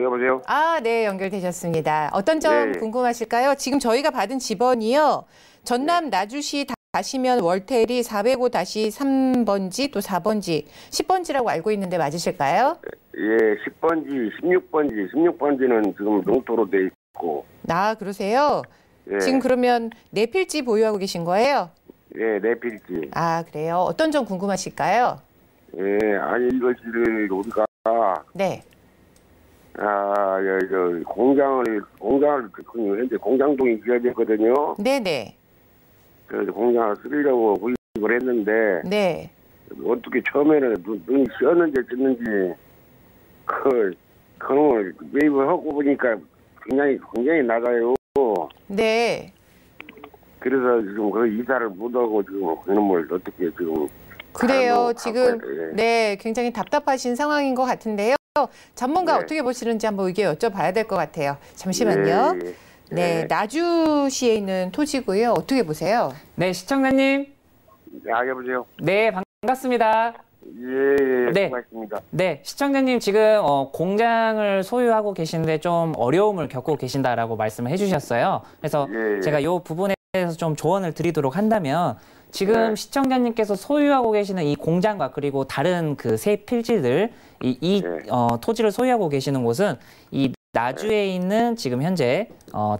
여보세요? 네, 연결되셨습니다. 어떤 점 네. 궁금하실까요? 지금 저희가 받은 집원이요. 전남 나주시 다시면 월텔이 405-3번지 또 4번지, 10번지라고 알고 있는데 맞으실까요? 예, 10번지, 16번지는 지금 농토로 돼 있고. 아, 그러세요? 예. 지금 그러면 네 필지 보유하고 계신 거예요? 예, 네 필지. 아, 그래요? 어떤 점 궁금하실까요? 예, 아니 이것을 우리가 네. 공장을 현재 공장동이 지어졌거든요. 네네. 그래서 공장을 쓰려고 구입을 했는데 네. 어떻게 처음에는 눈이 씌었는지 찢는지 그놈을 매입을 하고 보니까 굉장히 낮아요. 네. 그래서 지금 그 이사를 못하고 지금 그놈을 어떻게 지금 그래요. 지금 예. 네, 굉장히 답답하신 상황인 것 같은데요. 전문가 네. 어떻게 보시는지 한번 의견 여쭤봐야 될 것 같아요. 잠시만요. 예, 예. 네, 나주시에 있는 토지고요. 어떻게 보세요? 네, 시청자님. 여보세요. 네, 반갑습니다. 예, 네. 고맙습니다. 네, 시청자님 지금 공장을 소유하고 계신데 좀 어려움을 겪고 계신다라고 말씀을 해주셨어요. 그래서 예, 예. 제가 이 부분에 대해서 좀 조언을 드리도록 한다면 지금 네. 시청자님께서 소유하고 계시는 이 공장과 그리고 다른 그 세 필지들 토지를 소유하고 계시는 곳은 이 나주에 있는 지금 현재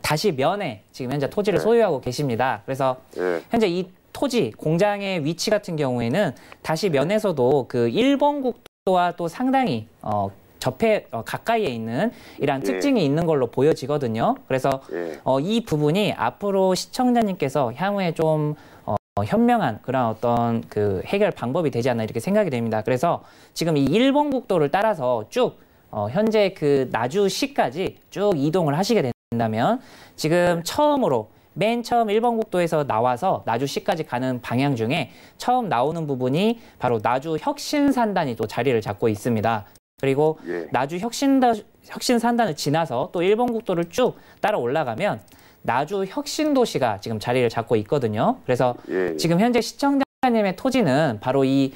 다시 면에 지금 현재 토지를 소유하고 계십니다. 그래서 현재 이 토지 공장의 위치 같은 경우에는 다시 면에서도 그 일본 국도와 또 상당히 가까이에 있는 이러한 특징이 있는 걸로 보여지거든요. 그래서 이 부분이 앞으로 시청자님께서 향후에 좀 현명한 그런 어떤 그 해결 방법이 되지 않나 이렇게 생각이 됩니다. 그래서 지금 이 일본 국도를 따라서 쭉 현재 그 나주시까지 쭉 이동을 하시게 된다면 지금 맨 처음 일본 국도에서 나와서 나주시까지 가는 방향 중에 처음 나오는 부분이 바로 나주 혁신산단이 또 자리를 잡고 있습니다. 그리고 나주 혁신산단을 지나서 또 일본 국도를 쭉 따라 올라가면 나주 혁신도시가 지금 자리를 잡고 있거든요. 그래서 지금 현재 시청자님의 토지는 바로 이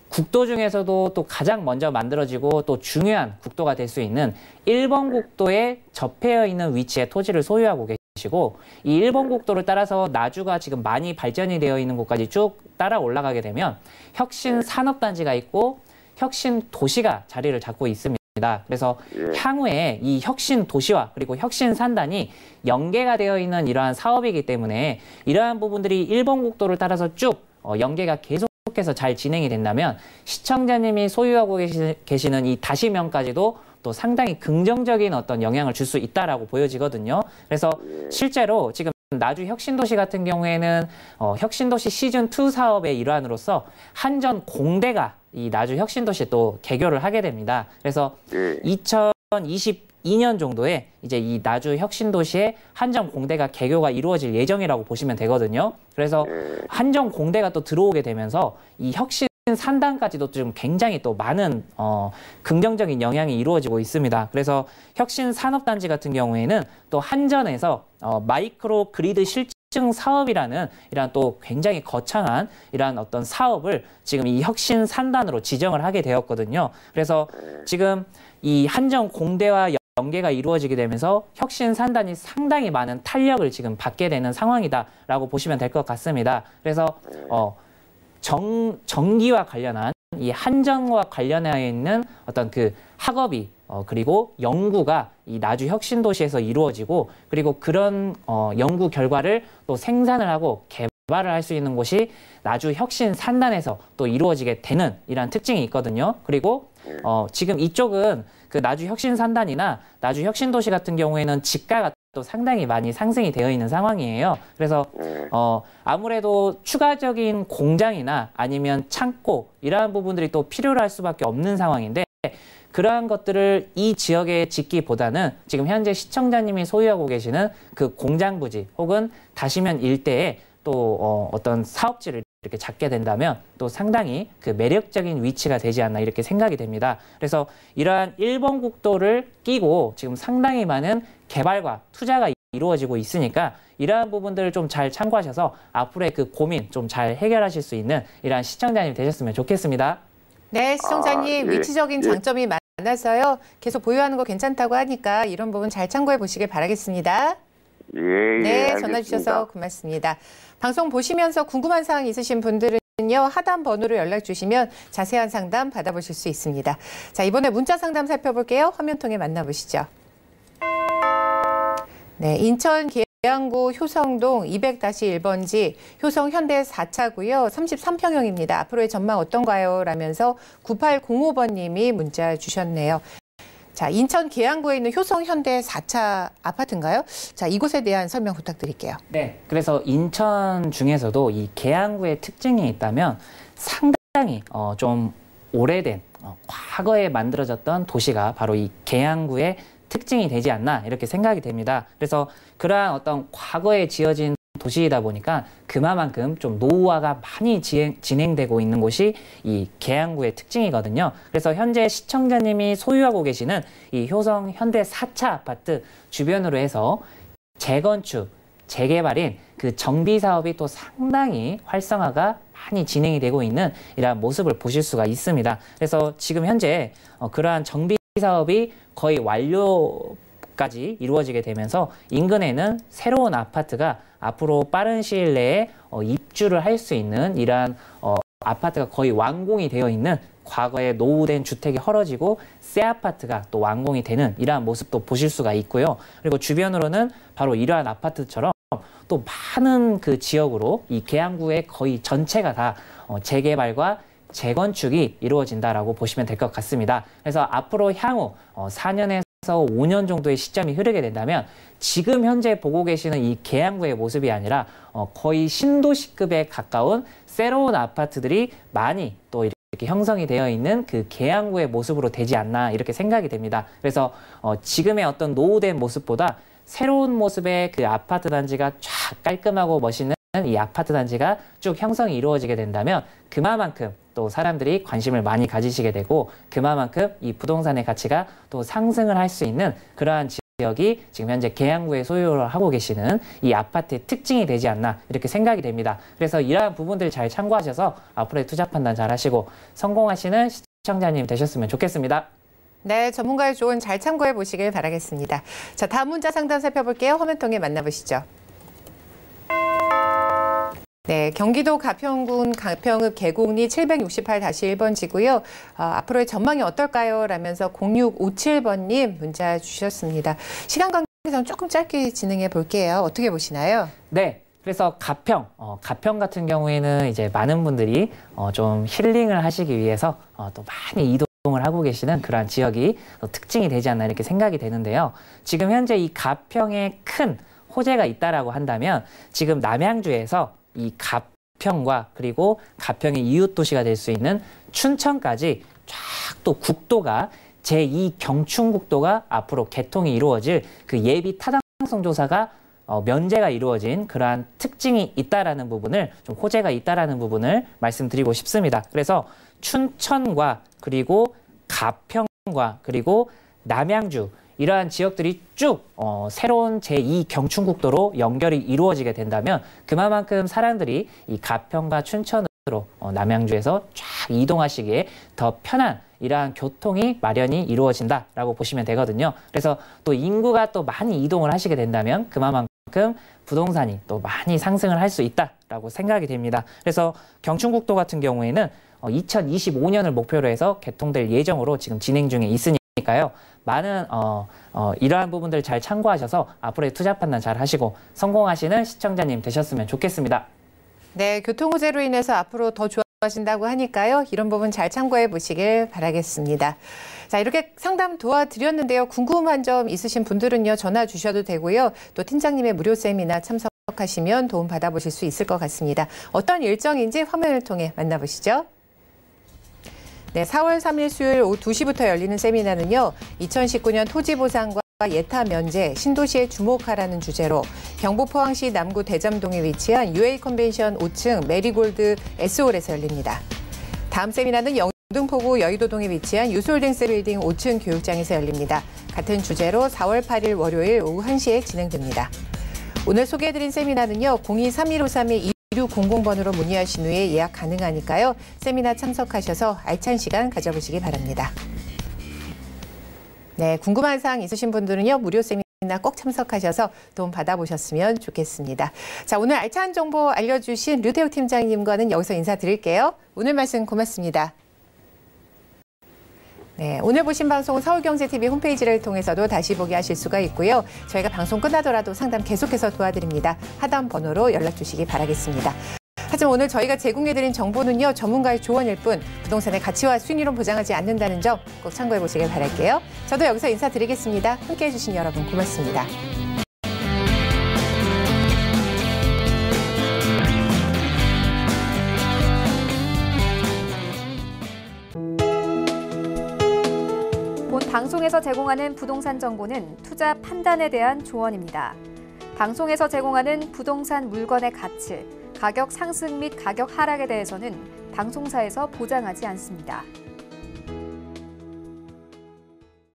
국도 중에서도 또 가장 먼저 만들어지고 또 중요한 국도가 될 수 있는 일본 국도에 접해 있는 위치에 토지를 소유하고 계시고 이 일본 국도를 따라서 나주가 지금 많이 발전이 되어 있는 곳까지 쭉 따라 올라가게 되면 혁신산업단지가 있고 혁신도시가 자리를 잡고 있습니다. 그래서 향후에 이 혁신 도시와 그리고 혁신 산단이 연계가 되어 있는 이러한 사업이기 때문에 이러한 부분들이 일본 국도를 따라서 쭉 연계가 계속해서 잘 진행이 된다면 시청자님이 소유하고 계시는 이 다시면까지도 또 상당히 긍정적인 어떤 영향을 줄 수 있다라고 보여지거든요. 그래서 실제로 지금 나주 혁신도시 같은 경우에는 혁신도시 시즌2 사업의 일환으로서 한전공대가 이 나주 혁신도시에 또 개교를 하게 됩니다. 그래서 2022년 정도에 이제 이 나주 혁신도시에 한전공대가 개교가 이루어질 예정이라고 보시면 되거든요. 그래서 한전공대가 또 들어오게 되면서 이 혁신 산단까지도 좀 굉장히 또 많은 긍정적인 영향이 이루어지고 있습니다. 그래서 혁신 산업단지 같은 경우에는 또 한전에서 마이크로 그리드 실증 사업이라는 이러한 또 굉장히 거창한 이러한 어떤 사업을 지금 이 혁신 산단으로 지정을 하게 되었거든요. 그래서 지금 이 한전 공대와 연계가 이루어지게 되면서 혁신 산단이 상당히 많은 탄력을 지금 받게 되는 상황이다라고 보시면 될 것 같습니다. 그래서 전기와 관련한 이 한전과 관련해 있는 어떤 그 학업이 그리고 연구가 이 나주 혁신도시에서 이루어지고 그리고 그런 연구 결과를 또 생산을 하고 개발을 할 수 있는 곳이 나주 혁신 산단에서 또 이루어지게 되는 이러한 특징이 있거든요. 그리고 지금 이쪽은 그 나주 혁신 산단이나 나주 혁신도시 같은 경우에는 지가가 또 상당히 많이 상승이 되어 있는 상황이에요. 그래서 아무래도 추가적인 공장이나 아니면 창고 이러한 부분들이 또 필요로 할 수밖에 없는 상황인데 그러한 것들을 이 지역에 짓기보다는 지금 현재 시청자님이 소유하고 계시는 그 공장 부지 혹은 다시면 일대에 또 어떤 사업지를 이렇게 잡게 된다면 또 상당히 그 매력적인 위치가 되지 않나 이렇게 생각이 됩니다. 그래서 이러한 일본 국도를 끼고 지금 상당히 많은 개발과 투자가 이루어지고 있으니까 이러한 부분들을 좀 잘 참고하셔서 앞으로의 그 고민 좀 잘 해결하실 수 있는 이러한 시청자님 되셨으면 좋겠습니다. 네, 시청자님 위치적인 장점이 많아서요. 계속 보유하는 거 괜찮다고 하니까 이런 부분 잘 참고해 보시길 바라겠습니다. 예, 네, 알겠습니다. 전화 주셔서 고맙습니다. 방송 보시면서 궁금한 사항 있으신 분들은요, 하단 번호로 연락 주시면 자세한 상담 받아보실 수 있습니다. 자, 이번에 문자 상담 살펴볼게요. 화면 통해 만나보시죠. 네, 인천 계양구 효성동 200-1번지 효성 현대 4차고요. 33평형입니다. 앞으로의 전망 어떤가요? 라면서 9805번님이 문자 주셨네요. 자, 인천 계양구에 있는 효성 현대 4차 아파트인가요? 자, 이곳에 대한 설명 부탁드릴게요. 네, 그래서 인천 중에서도 이 계양구의 특징이 있다면 상당히 좀 오래된 과거에 만들어졌던 도시가 바로 이 계양구의 특징이 되지 않나 이렇게 생각이 됩니다. 그래서 그러한 어떤 과거에 지어진 도시이다 보니까 그만큼 좀 노후화가 많이 진행되고 있는 곳이 이 계양구의 특징이거든요. 그래서 현재 시청자님이 소유하고 계시는 이 효성 현대 4차 아파트 주변으로 해서 재건축, 재개발인 그 정비 사업이 또 상당히 활성화가 많이 진행이 되고 있는 이러한 모습을 보실 수가 있습니다. 그래서 지금 현재 그러한 정비 사업이 거의 완료까지 이루어지게 되면서 인근에는 새로운 아파트가 앞으로 빠른 시일 내에 입주를 할 수 있는 이러한 아파트가 거의 완공이 되어 있는, 과거에 노후된 주택이 헐어지고 새 아파트가 또 완공이 되는 이러한 모습도 보실 수가 있고요. 그리고 주변으로는 바로 이러한 아파트처럼 또 많은 그 지역으로 이 계양구의 거의 전체가 다 재개발과 재건축이 이루어진다라고 보시면 될 것 같습니다. 그래서 앞으로 향후 4년에서 5년 정도의 시점이 흐르게 된다면 지금 현재 보고 계시는 이 계양구의 모습이 아니라 거의 신도시급에 가까운 새로운 아파트들이 많이 또 이렇게 형성이 되어 있는 그 계양구의 모습으로 되지 않나 이렇게 생각이 됩니다. 그래서 지금의 어떤 노후된 모습보다 새로운 모습의 그 아파트 단지가 쫙 깔끔하고 멋있는 이 아파트 단지가 쭉 형성이 이루어지게 된다면 그만큼 또 사람들이 관심을 많이 가지시게 되고 그만큼 이 부동산의 가치가 또 상승을 할 수 있는 그러한 지역이 지금 현재 계양구에 소유를 하고 계시는 이 아파트의 특징이 되지 않나 이렇게 생각이 됩니다. 그래서 이러한 부분들 잘 참고하셔서 앞으로의 투자 판단 잘 하시고 성공하시는 시청자님 되셨으면 좋겠습니다. 네, 전문가의 조언 잘 참고해 보시길 바라겠습니다. 자, 다음 문자 상담 살펴볼게요. 화면 통해 만나보시죠. 네, 경기도 가평군 가평읍 계곡리 768-1번지고요. 앞으로의 전망이 어떨까요? 라면서 0657번님 문자 주셨습니다. 시간 관계상 조금 짧게 진행해 볼게요. 어떻게 보시나요? 네. 그래서 가평 같은 경우에는 이제 많은 분들이 좀 힐링을 하시기 위해서 또 많이 이동을 하고 계시는 그러한 지역이 특징이 되지 않나 이렇게 생각이 되는데요. 지금 현재 이 가평에 큰 호재가 있다라고 한다면 지금 남양주에서 이 가평과 그리고 가평의 이웃 도시가 될 수 있는 춘천까지 쫙 또 국도가 제2경춘국도가 앞으로 개통이 이루어질 그 예비 타당성 조사가 면제가 이루어진 그러한 특징이 있다라는 부분을 좀 호재가 있다라는 부분을 말씀드리고 싶습니다. 그래서 춘천과 그리고 가평과 그리고 남양주 이러한 지역들이 쭉 새로운 제2경춘국도로 연결이 이루어지게 된다면 그만큼 사람들이 이 가평과 춘천으로 남양주에서 쫙 이동하시기에 더 편한 이러한 교통이 마련이 이루어진다라고 보시면 되거든요. 그래서 또 인구가 또 많이 이동을 하시게 된다면 그만큼 부동산이 또 많이 상승을 할 수 있다라고 생각이 됩니다. 그래서 경춘국도 같은 경우에는 2025년을 목표로 해서 개통될 예정으로 지금 진행 중에 있으니까요. 많은 이러한 부분들 잘 참고하셔서 앞으로의 투자 판단 잘 하시고 성공하시는 시청자님 되셨으면 좋겠습니다. 네, 교통 호재로 인해서 앞으로 더 좋아진다고 하니까요. 이런 부분 잘 참고해 보시길 바라겠습니다. 자, 이렇게 상담 도와드렸는데요. 궁금한 점 있으신 분들은요. 전화 주셔도 되고요. 또 팀장님의 무료 세미나 참석하시면 도움 받아보실 수 있을 것 같습니다. 어떤 일정인지 화면을 통해 만나보시죠. 네, 4월 3일 수요일 오후 2시부터 열리는 세미나는요. 2019년 토지보상과 예타 면제, 신도시에 주목하라는 주제로 경북 포항시 남구 대잠동에 위치한 UA 컨벤션 5층 메리골드 S홀에서 열립니다. 다음 세미나는 영등포구 여의도동에 위치한 유솔딩스 빌딩 5층 교육장에서 열립니다. 같은 주제로 4월 8일 월요일 오후 1시에 진행됩니다. 오늘 소개해드린 세미나는요. 023153-2600번으로 문의하신 후에 예약 가능하니까요. 세미나 참석하셔서 알찬 시간 가져보시기 바랍니다. 네, 궁금한 사항 있으신 분들은요. 무료 세미나 꼭 참석하셔서 도움 받아보셨으면 좋겠습니다. 자, 오늘 알찬 정보 알려주신 류태욱 팀장님과는 여기서 인사드릴게요. 오늘 말씀 고맙습니다. 네, 오늘 보신 방송은 서울경제TV 홈페이지를 통해서도 다시 보기 하실 수가 있고요. 저희가 방송 끝나더라도 상담 계속해서 도와드립니다. 하단 번호로 연락 주시기 바라겠습니다. 하지만 오늘 저희가 제공해드린 정보는요, 전문가의 조언일 뿐 부동산의 가치와 수익률은 보장하지 않는다는 점 꼭 참고해 보시길 바랄게요. 저도 여기서 인사드리겠습니다. 함께해 주신 여러분 고맙습니다. 본 방송에서 제공하는 부동산 정보는 투자 판단에 대한 조언입니다. 방송에서 제공하는 부동산 물건의 가치, 가격 상승 및 가격 하락에 대해서는 방송사에서 보장하지 않습니다.